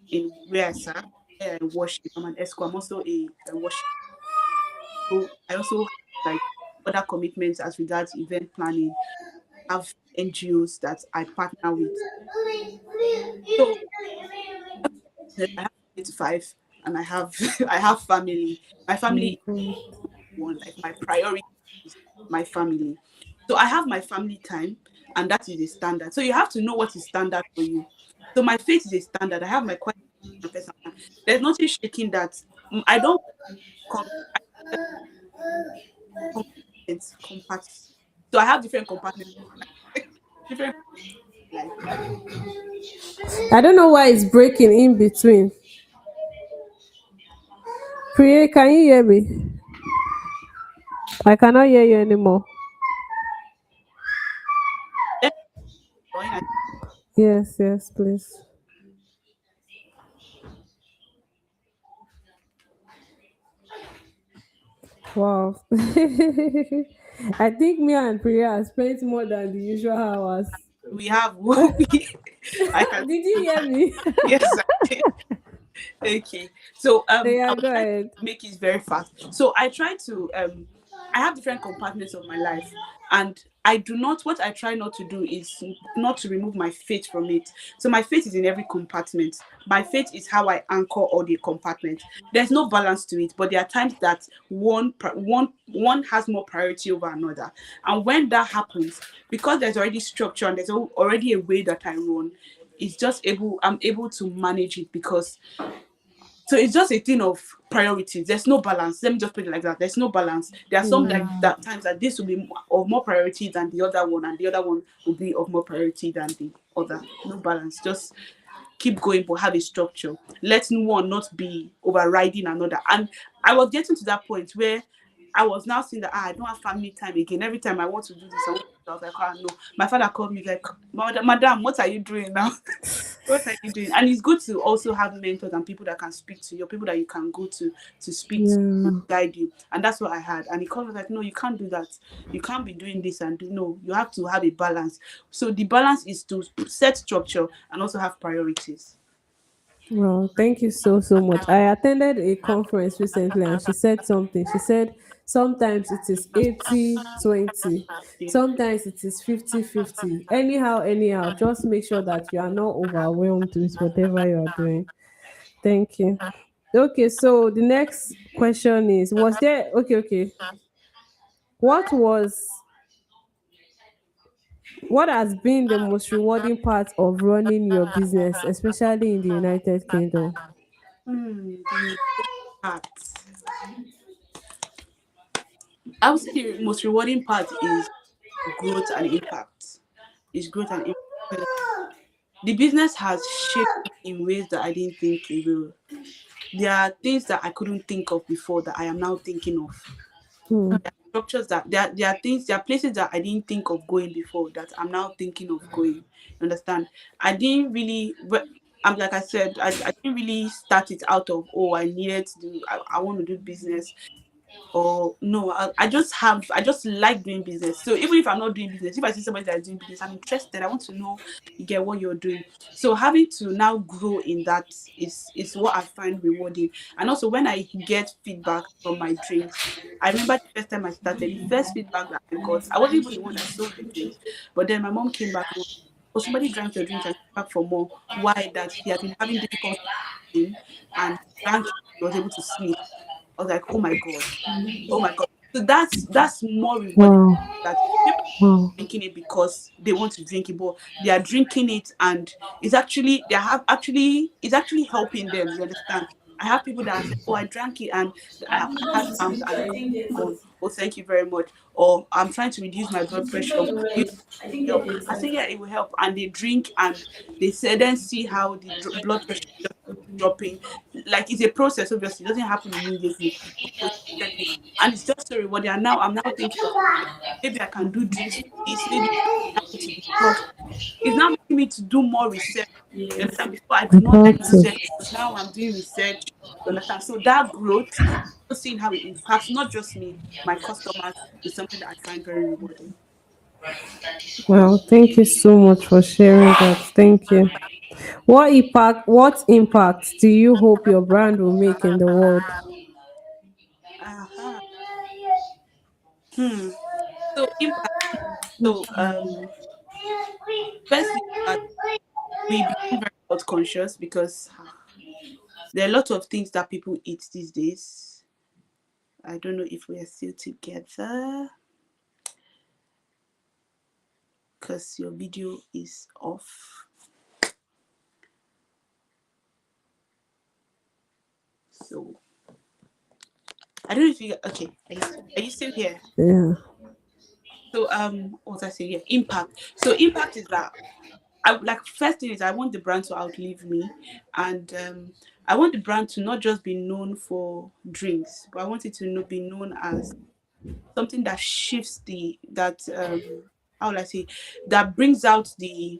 in where I serve, where I worship. I'm an ESCO. I'm also a worship. So I also have like other commitments as regards event planning. I have NGOs that I partner with. So I have 8 to 5, and I have I have family. My family is one, like my priority is my family. So I have my family time, and that is a standard. So you have to know what is standard for you. So my faith is a standard. I have my quiet and personal time. There's nothing shaking that. I don't com- I compartments compart. So I have different compartments, different life. I don't know why it's breaking in between. Priya, can you hear me? I cannot hear you anymore. Let me join. Yes, yes, please. Wow. I think me and Priya have spent more than the usual hours. We have I can Did you hear me? yes, I did. Okay. So I Yeah, will go try to ahead. make it very fast. So I try to I have different compartments of my life, and I do not what I try not to do is not to remove my faith from it. So my faith is in every compartment. My faith is how I anchor all the compartments. There's no balance to it, but there are times that one has more priority over another. And when that happens, because there's already structure and there's already a way that I run, I'm able to manage it because so it's just a thing of priorities. There's no balance. Let me just put it like that. There's no balance. There are some like that times that this will be of more priority than the other one, and the other one will be of more priority than the other. No balance. Just keep going but have a structure. Let one not be overriding another. And I was getting to that point where I was now seeing that I don't have family time again. Every time I want to do this, I was like, ah, no. My father called me like, Madam, what are you doing now? What are you doing? And it's good to also have mentors and people that can speak to you, people that you can go to speak to Yeah. guide you. And that's what I had. And he called me like, no, you can't do that. You can't be doing this and do no. You have to have a balance. So the balance is to set structure and also have priorities. Well, thank you so much. I attended a conference recently and she said something. She said sometimes it is 80-20, Yeah. sometimes it is 50-50. Anyhow, just make sure that you are not overwhelmed with whatever you are doing. Thank you. Okay, so the next question is, was there okay. What was what has been the most rewarding part of running your business, especially in the United Kingdom? The part. I would say the most rewarding part is growth and impact. Is growth and impact. The business has shaped me in ways that I didn't think it will. There are things that I couldn't think of before that I am now thinking of. Hmm. Structures that there are things, there are places that I didn't think of going before that I'm now thinking of going. You understand? I didn't really. I'm like I said, I didn't really start it out of oh I needed to do I want to do business or no, I just like doing business. So even if I'm not doing business, if I see somebody that's doing business, I'm interested. I want to know you get what you're doing. So having to now grow in that is what I find rewarding. And also when I get feedback from my drinks, I remember the first time I started, the first feedback that I got, I wasn't even the one that sold the drinks, but then my mom came back and was, oh, somebody drank your drinks and came back for more. Why? That he had been having difficulty sleeping and drank it, he was able to sleep. I was like, oh my god. Oh my god. So that's more rewarding Wow. that people Wow. are drinking it because they want to drink it, but they are drinking it and it's actually they have actually it's actually helping them. You understand? I have people that say, "Oh, I drank it and I have had cramps and the cramps are gone." Oh, thank you very much. Or I'm trying to reduce my blood pressure. Do you help? I say, yeah, it will help. And they drink and they say then see how the blood pressure just dropping. Like it's a process, obviously. It doesn't happen immediately. Consistently. And it's just so rewarding. And now I'm now thinking, okay, maybe I can do drinks for this, maybe I need to be trust. It's now making me to do more research. You understand? Before I could not do About research. to. Now I'm doing research. You understand? So that growth, seeing how it impacts not just me, my customers, is something that I find very rewarding. Well, thank you so much for sharing that. Thank you. What impact do you hope your brand will make in the world? Aha. Hmm. So impact. So firstly that we become very health conscious because there are a lot of things that people eat these days. I don't know if we are still together because your video is off. So I don't know if you okay. Are you still here? Yeah. So what was I saying? Yeah, impact. So impact is that I like first thing is I want the brand to outlive me, and I want the brand to not just be known for drinks, but I want it to be known as something that shifts the that how will I say that brings out the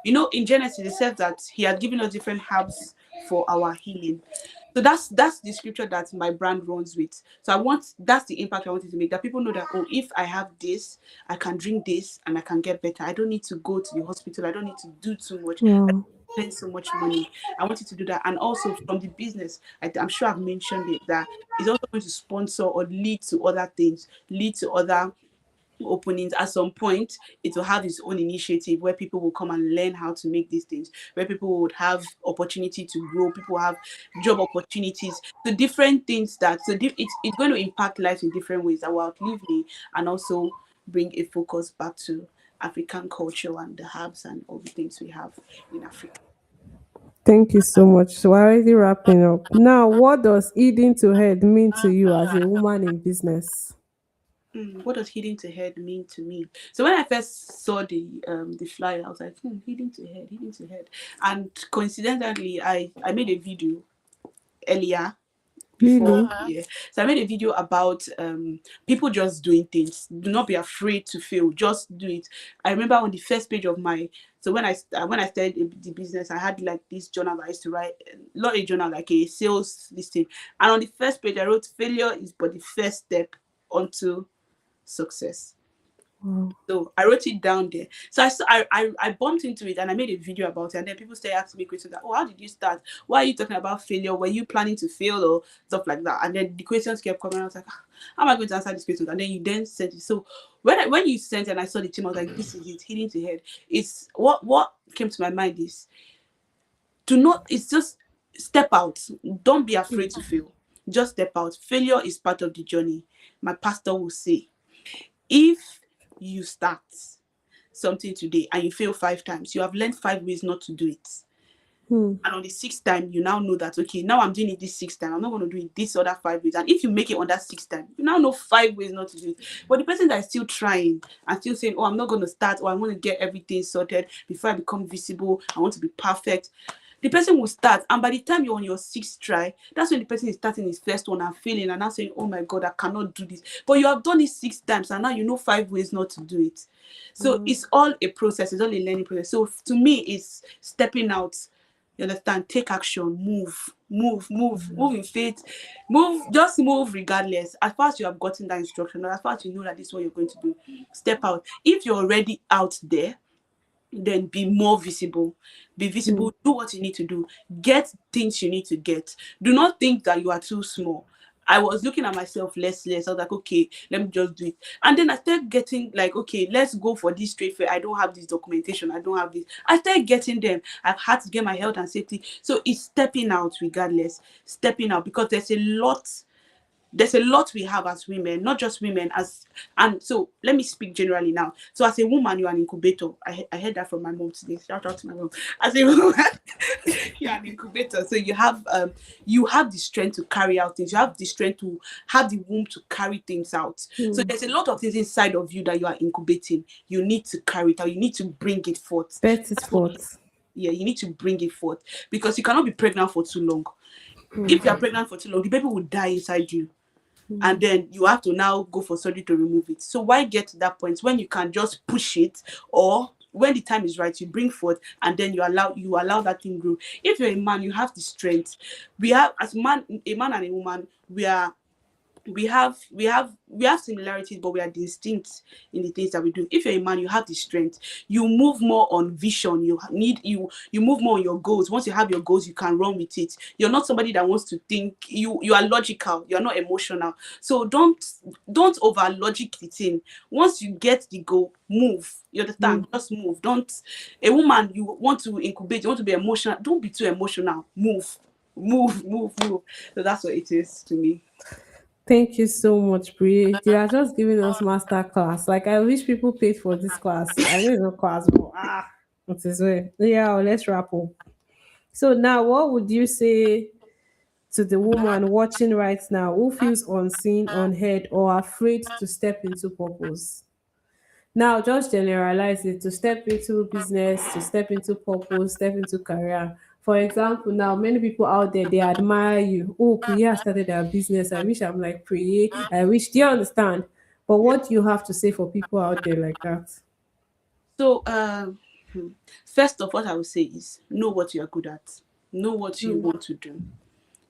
in Genesis it says that he had given us different herbs for our healing. So that's the scripture that my brand runs with. So I want that's the impact I wanted to make. That people know that oh, if I have this, I can drink this and I can get better. I don't need to go to the hospital. I don't need to do too much. I Wow. don't spend so much money. I wanted to do that. And also from the business, I'm sure I've mentioned it that it's also going to sponsor or lead to other things, lead to other openings. At some point it will have its own initiative where people will come and learn how to make these things, where people would have opportunity to grow, people have job opportunities, the different things that it's going to impact lives in different ways that will outlive me and also bring a focus back to African culture and the herbs and all the things we have in Africa. Thank you so much. So we're already wrapping up. Now, what does eating to head mean to you as a woman in business? What does heading to head mean to me? So when I first saw the flyer, I was like, heading to head. And coincidentally, I made a video earlier before. Really? Yeah, so I made a video about people just doing things. Do not be afraid to fail, just do it. I remember on the first page of my, so when I started the business, I had like this journal that I used to write, not a journal, like a sales listing. And on the first page I wrote, failure is but the first step onto success. Wow. So I wrote it down there. So I bumped into it and I made a video about it. And then people started asking me questions like, oh, how did you start? Why are you talking about failure? Were you planning to fail or stuff like that? And then the questions kept coming. I was like, how am I going to answer these questions? And then you then sent it. So when you sent it and I saw the team, I was like, this is it, hitting to head. It's what came to my mind is it's just step out. Don't be afraid to fail. Just step out. Failure is part of the journey. My pastor will say, if you start something today and you fail 5 times, you have learned 5 ways not to do it. And on the 6th time, you now know that, okay, now I'm doing it this 6th time. I'm not going to do it this other 5 ways. And if you make it on that 6th time, you now know 5 ways not to do it. But the person that is still trying and still saying, oh, I'm not going to start, or I want to get everything sorted before I become visible, I want to be perfect, the person will start, and by the time you're on your 6th try, that's when the person is starting his first one and failing and now saying, oh my God, I cannot do this. But you have done it 6 times and now you know 5 ways not to do it. So it's all a process, it's all a learning process. So to me, it's stepping out. You understand? Take action, move in faith, just move regardless. As far as you have gotten that instruction, or as far as you know that this is what you're going to do, step out. If you're already out there, then be more visible. Be visible. Do what you need to do. Get things you need to get. Do not think that you are too small. I was looking at myself less. I was like, okay, let me just do it. And then I started getting like, okay, let's go for this trade fair. I don't have this documentation. I don't have this. I started getting them. I've had to get my health and safety. So it's stepping out regardless. Stepping out, because there's a lot we have as women, not just women, and so let me speak generally now. So as a woman, you're an incubator. I heard that from my mom today. Shout out to my mom. As a woman, you're an incubator. So you have the strength to carry out things. You have the strength to have the womb to carry things out. So there's a lot of things inside of you that you are incubating. You need to carry it out. You need to bring it forth. Bet it forth. Yeah, you need to bring it forth, because you cannot be pregnant for too long. If you are pregnant for too long, the baby will die inside you. And then you have to now go for surgery to remove it. So why get to that point when you can just push it, or when the time is right, you bring forth, and then you allow that thing grow. If you're a man, you have the strength. We have, as a man and a woman, we have similarities, but we are distinct in the things that we do. If you're a man, you have the strength. You move more on vision. You move more on your goals. Once you have your goals, you can run with it. You're not somebody that wants to think. You are logical. You're not emotional. So don't over logic the thing. Once you get the goal, move. You understand? Just move. Don't, a woman, you want to incubate, you want to be emotional. Don't be too emotional. Move. So that's what it is to me. Thank you so much, Brie. You are just giving us master class. Like, I wish people paid for this class. I know it's not class, but it is well. Yeah, well, let's wrap up. So now, what would you say to the woman watching right now who feels unseen, unheard, or afraid to step into purpose? Now, just generalize it to step into business, to step into purpose, step into career. For example, now many people out there, they admire you. Oh, Priya started their business. I wish I'm like Priya. I wish. Do you understand? But what do you have to say for people out there like that? So, first of what I would say is know what you are good at. Know what you want to do.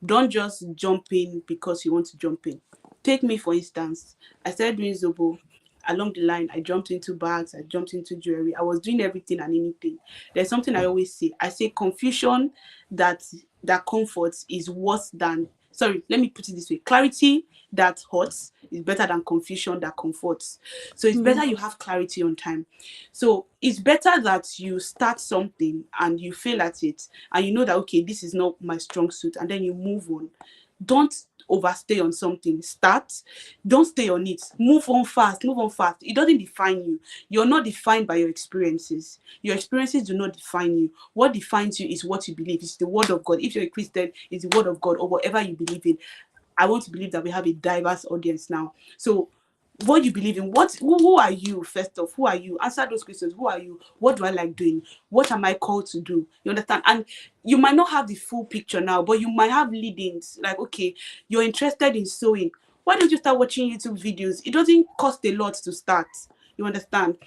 Don't just jump in because you want to jump in. Take me, for instance. I started doing Zobo. Along the line, I jumped into bags, I jumped into jewelry. I was doing everything and anything. There's something I always say. I say confusion that comforts is worse than, sorry, let me put it this way. Clarity that hurts is better than confusion that comforts. So it's better you have clarity on time. So it's better that you start something and you fail at it and you know that, okay, this is not my strong suit, and then you move on. Don't overstay on something. Start, don't stay on it. Move on fast. It doesn't define you. You're not defined by your experiences. Your experiences do not define you. What defines you is what you believe. It's the word of God. If you're a Christian, it's the word of God, or whatever you believe in. I want to believe that we have a diverse audience now. So what you believe in. Who are you? First off, who are you? Answer those questions. Who are you? What do I like doing? What am I called to do? You understand? And you might not have the full picture now, but you might have lead-ins. Like, okay, you're interested in sewing. Why don't you start watching YouTube videos? It doesn't cost a lot to start. You understand?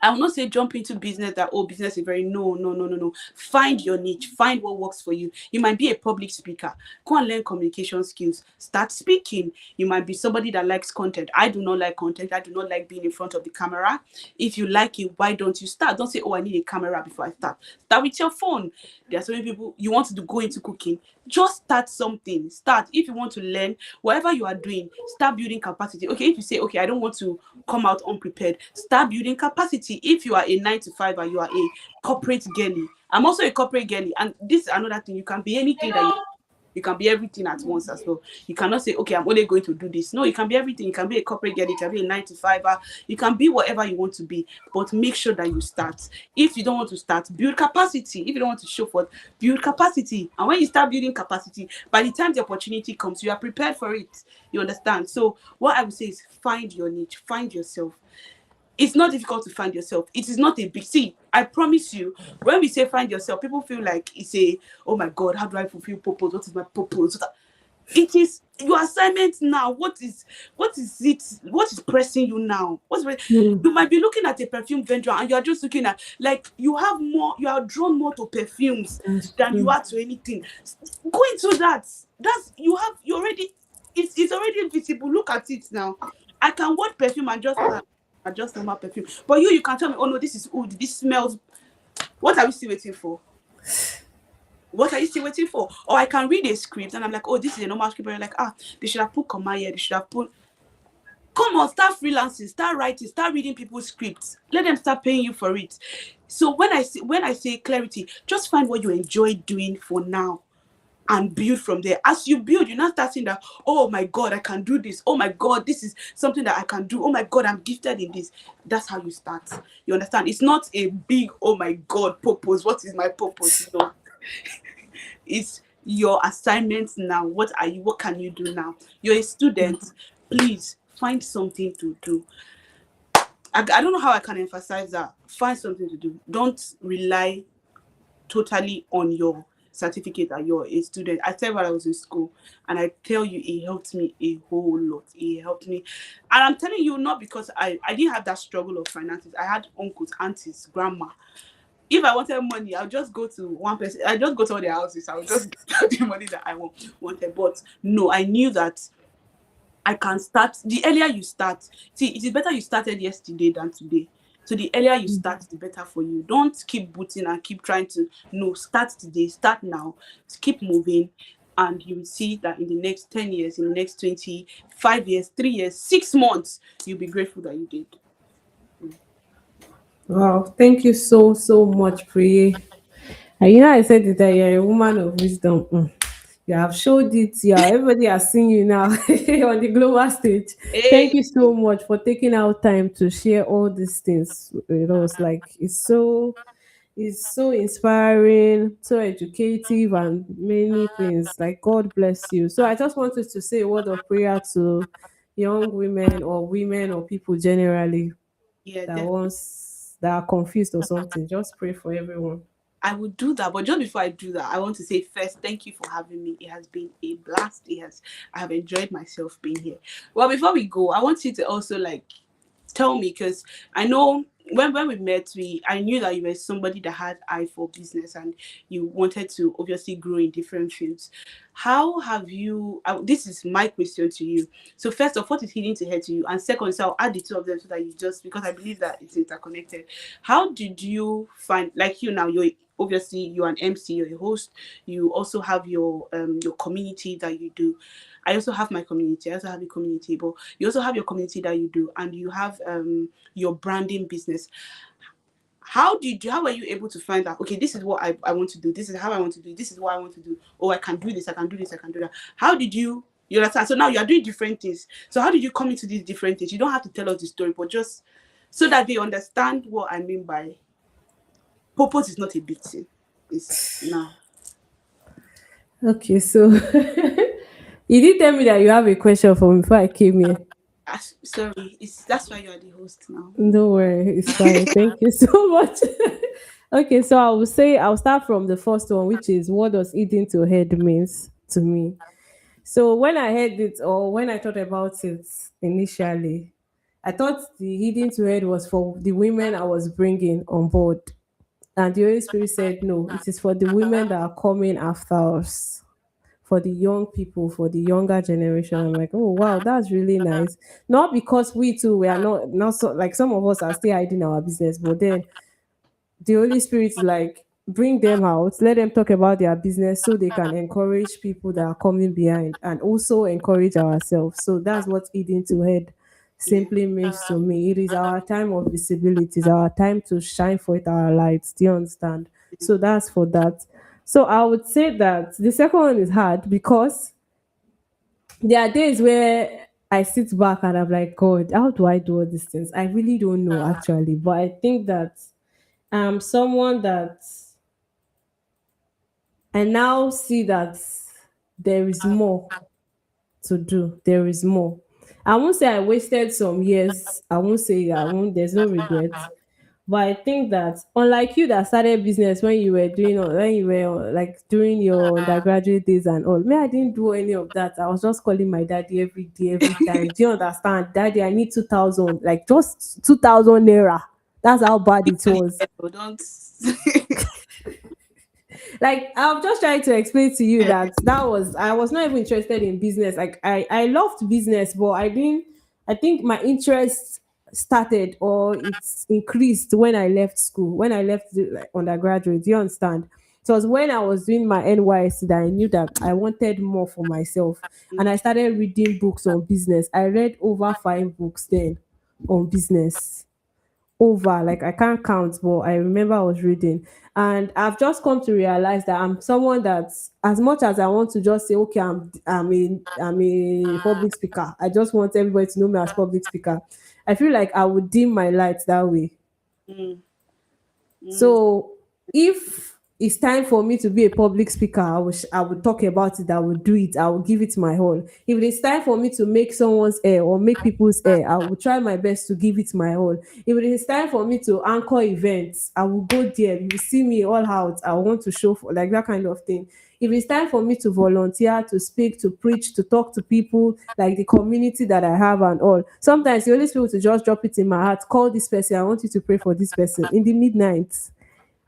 I will not say jump into business that, oh, business is very, no, no, no, no, no. Find your niche, find what works for you. You might be a public speaker. Go and learn communication skills. Start speaking. You might be somebody that likes content. I do not like content. I do not like being in front of the camera. If you like it, why don't you start? Don't say, oh, I need a camera before I start. Start with your phone. There are so many people, you want to go into cooking. Just start something. Start. If you want to learn, whatever you are doing, start building capacity. Okay, if you say, okay, I don't want to come out unprepared, start building capacity. If you are a 9 to 5 and you are a corporate girly, I'm also a corporate girly, and this is another thing. You can be anything that you can be everything at once as well. You cannot say, okay, I'm only going to do this. No, you can be everything. You can be a corporate girl, you can be a 9 to 5, you can be whatever you want to be, but make sure that you start. If you don't want to start, build capacity. If you don't want to show forth, build capacity. And when you start building capacity, by the time the opportunity comes, you are prepared for it. You understand? So what I would say is find your niche, find yourself. It's not difficult to find yourself. It is not a big, see, I promise you, when we say find yourself, people feel like it's a, oh my God, how do I fulfill purpose? What is my purpose? It is your assignment now. What is it? What is pressing you now? Hmm. You might be looking at a perfume vendor and you are just looking at, like, you have more, you are drawn more to perfumes That's than you true. are to anything. Go into that. That's, you already, it's already visible. Look at it now. I can watch perfume and just adjust normal perfume. But you can tell me, oh no, this is oud, this smells. What are we still waiting for? What are you still waiting for? Or I can read a script and I'm like, oh, this is a normal script. And you're like, they should have put comma here. They should have put. Come on, start freelancing, start writing, start reading people's scripts. Let them start paying you for it. So when I say clarity, just find what you enjoy doing for now and build from there. As you build, you're not starting that, oh my God, I can do this. Oh my God, this is something that I can do. Oh my God, I'm gifted in this. That's how you start. You understand? It's not a big, oh my God, purpose. What is my purpose? No. It's your assignments now. What are you? What can you do now? You're a student. Please find something to do. I don't know how I can emphasize that. Find something to do. Don't rely totally on your certificate that you're a student. I tell you, when I was in school, and I tell you, it helped me a whole lot. It helped me, and I'm telling you, not because I didn't have that struggle of finances. I had uncles, aunties, grandma. If I wanted money, I'll just go to one person. I just go to all their houses. I'll just get the money that I wanted. But no, I knew that I can start. The earlier you start, see, it is better you started yesterday than today. So the earlier you start, the better for you. Don't keep booting and keep trying to. No, start today. Start now. Keep moving, and you will see that in the next 10 years, in the next 25 years, 3 years, 6 months, you'll be grateful that you did. Wow, thank you so so much, Priye. And you know, I said it that you're a woman of wisdom. You have showed it. Yeah, everybody has seen you now on the global stage. Thank Hey, you so much for taking out time to share all these things with us. Like it's so inspiring, so educative, and many things. Like God bless you. So I just wanted to say a word of prayer to young women or people generally yeah, that definitely. wants that are confused or something. Just pray for everyone. I would do that. But just before I do that, I want to say first, thank you for having me. It has been a blast. I have enjoyed myself being here. Well, before we go, I want you to also like tell me, because I know when we met, we I knew that you were somebody that had eye for business and you wanted to obviously grow in different fields. How have you? This is my question to you. So first off, what is healing to head to you, and second, so I'll add the two of them so that you just, because I believe that it's interconnected. How did you find, like, you now, you're obviously you're an MC, you're a host, you also have your community that you do. I also have my community. I also have a community, but you also have your community that you do, and you have your branding business. How were you able to find out, okay, this is what I want to do, this is how I want to do it, this is what I want to do, oh, I can do this, I can do this, I can do that. How did you understand? So now you are doing different things. So how did you come into these different things? You don't have to tell us the story, but just so that they understand what I mean by purpose is not a big thing. It's now. Okay, so you did tell me that you have a question for me before I came here. Sorry, it's that's why you are the host now. Don't worry, it's fine. Thank you so much. Okay, so I will say I'll start from the first one, which is what does eating to head means to me. So when I heard it or when I thought about it initially, I thought the eating to head was for the women I was bringing on board. And the Holy Spirit said, no, it is for the women that are coming after us, for the young people, for the younger generation. I'm like, oh wow, that's really nice. Not because we too we are not so like some of us are still hiding our business, but then the Holy Spirit is like bring them out, let them talk about their business so they can encourage people that are coming behind and also encourage ourselves. So that's what eating to head Yeah. simply means to me. It is our time of visibility, it's our time to shine forth our lights. Do you understand? So that's for that. So I would say that the second one is hard because there are days where I sit back and I'm like, God, how do I do all these things? I really don't know actually, but I think that I'm someone that I now see that there is more to do. There is more. I won't say I wasted some years. I won't say I won't. There's no regret. But I think that unlike you that started business when you were doing when you were like during your undergraduate days and all, me I didn't do any of that. I was just calling my daddy every day, every time. Do you understand, daddy? I need 2,000, like just 2,000 naira. That's how bad it was. Don't. Like I'm just trying to explain to you that I was not even interested in business. Like I loved business, but I think my interest started or it's increased when I left school, when I left like, undergraduate. Do you understand? So it was when I was doing my NYC that I knew that I wanted more for myself. And I started reading books on business. I read over 5 books then on business, over like I can't count, but I remember I was reading. And I've just come to realize that I'm someone that as much as I want to just say, okay, I'm a public speaker. I just want everybody to know me as public speaker. I feel like I would dim my lights that way. Mm, mm, So if it's time for me to be a public speaker, I will talk about it. I will do it. I will give it my all. If it is time for me to make someone's hair or make people's hair, I will try my best to give it my all. If it is time for me to anchor events, I will go there. You will see me all out. I want to show for like that kind of thing. If it's time for me to volunteer, to speak, to preach, to talk to people, like the community that I have and all, sometimes the Holy Spirit to just drop it in my heart, call this person, I want you to pray for this person in the midnight.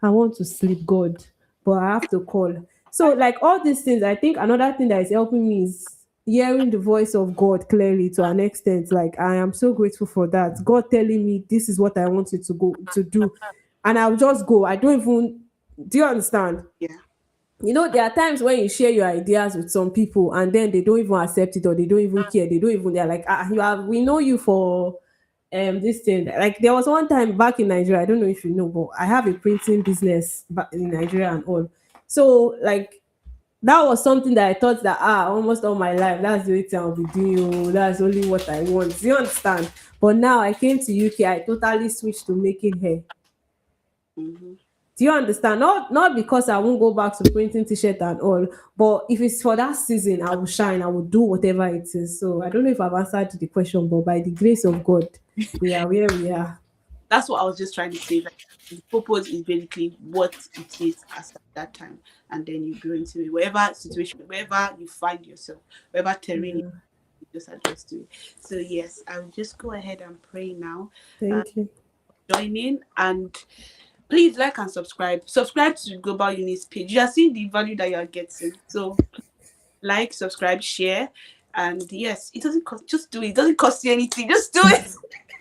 I want to sleep, God, but I have to call. So, like all these things, I think another thing that is helping me is hearing the voice of God clearly to an extent. Like I am so grateful for that. God telling me this is what I want you to go to do, and I'll just go. I don't even. Do you understand? yeah. You know, there are times when you share your ideas with some people and then they don't even accept it or they don't even care. They don't even, they're like, you have, we know you for this thing. Like there was one time back in Nigeria, I don't know if you know, but I have a printing business back in Nigeria and all. So like that was something that I thought that almost all my life that's the way I'll be doing. Oh, that's only what I want. Do you understand? But now I came to UK, I totally switched to making hair. Mm-hmm. Do you understand? Not because I won't go back to printing t-shirt and all, but if it's for that season, I will shine. I will do whatever it is. So I don't know if I've answered the question, but by the grace of God, we are where we are. That's what I was just trying to say. Like, the purpose is basically what it is as at that time, and then you go into it. Wherever situation, wherever you find yourself, wherever terrain Yeah. you just adjust to it. So yes, I will just go ahead and pray now. Thank you. Join in and please like and subscribe. Subscribe to Global Eunice page. You are seeing the value that you are getting. So like, subscribe, share, and yes, it doesn't cost. Just do it. It doesn't cost you anything. Just do it.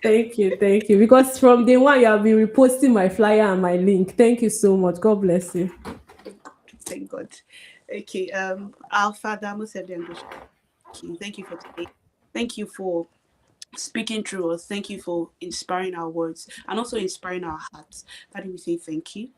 Thank you. Thank you. Because from day one, you have been reposting my flyer and my link. Thank you so much. God bless you. Thank God. Okay. Our Father, most of them. Thank you for today. Thank you for speaking through us. Thank you for inspiring our words and also inspiring our hearts. Daddy, we say thank you.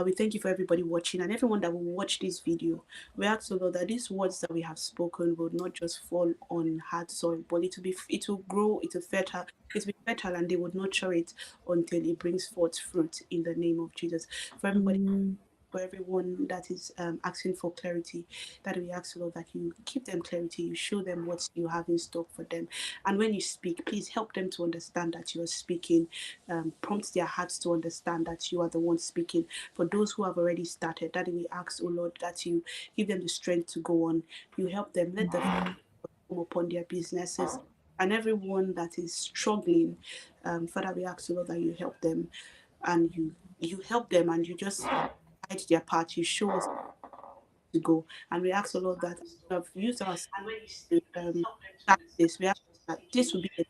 We thank you for everybody watching and everyone that will watch this video. We ask, O Lord, that these words that we have spoken will not just fall on hard soil, but it will grow, it will be fertile, and they would nurture it until it brings forth fruit in the name of Jesus. For everybody Amen. for everyone that is asking for clarity, that we ask, Lord, that you give them clarity, you show them what you have in stock for them. And when you speak, please help them to understand that you are speaking, prompt their hearts to understand that you are the one speaking. For those who have already started, that we ask, oh Lord, that you give them the strength to go on. You help them, let the come upon their businesses. And everyone that is struggling, Father, we ask, Lord, that you help them, and you help them, and you just guide their path. You show us to go, and we ask, Lord, that you have used us to start this. We ask that this will be the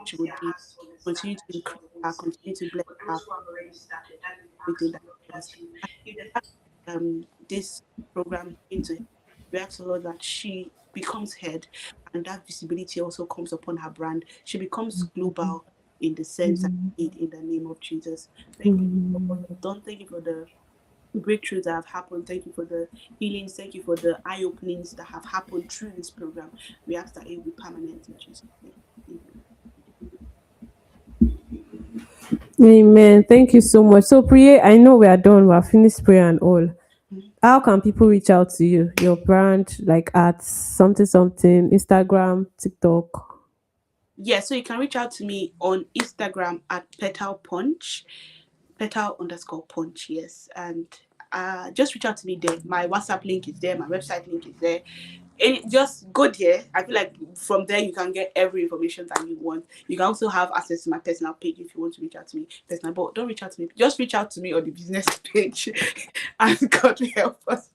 she would be continue to increase her, continue to bless her, everything that she does. This program into we ask the Lord that she becomes head, and that visibility also comes upon her brand. She becomes global in the sense that you need, in the name of Jesus. Thank you for all you've done. Thank you for the breakthroughs that have happened. Thank you for the healings. Thank you for the eye openings that have happened through this program. We ask that it will be permanent in Jesus' name. Amen. Amen. Thank you so much. So, Priye, I know we are done. We are finished prayer and all. Mhm. How can people reach out to you? Your brand, like at something, something, Instagram, TikTok? Yeah, so you can reach out to me on Instagram at Petal Punch, Petal_punch, yes. And just reach out to me there. My WhatsApp link is there, my website link is there. Just go there. I feel like from there you can get every information that you want. You can also have access to my personal page if you want to reach out to me personal. But don't reach out to me. Just reach out to me on the business page, and God will help us.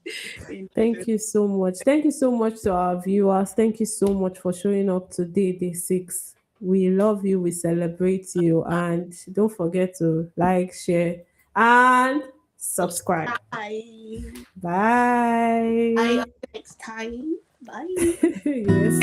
In Thank you so much. Thank you so much to our viewers. Thank you so much for showing up today, day 6. We love you. We celebrate you. And don't forget to like, share, and subscribe. subscribe. Bye. Bye. Until next time. Bye. Yes.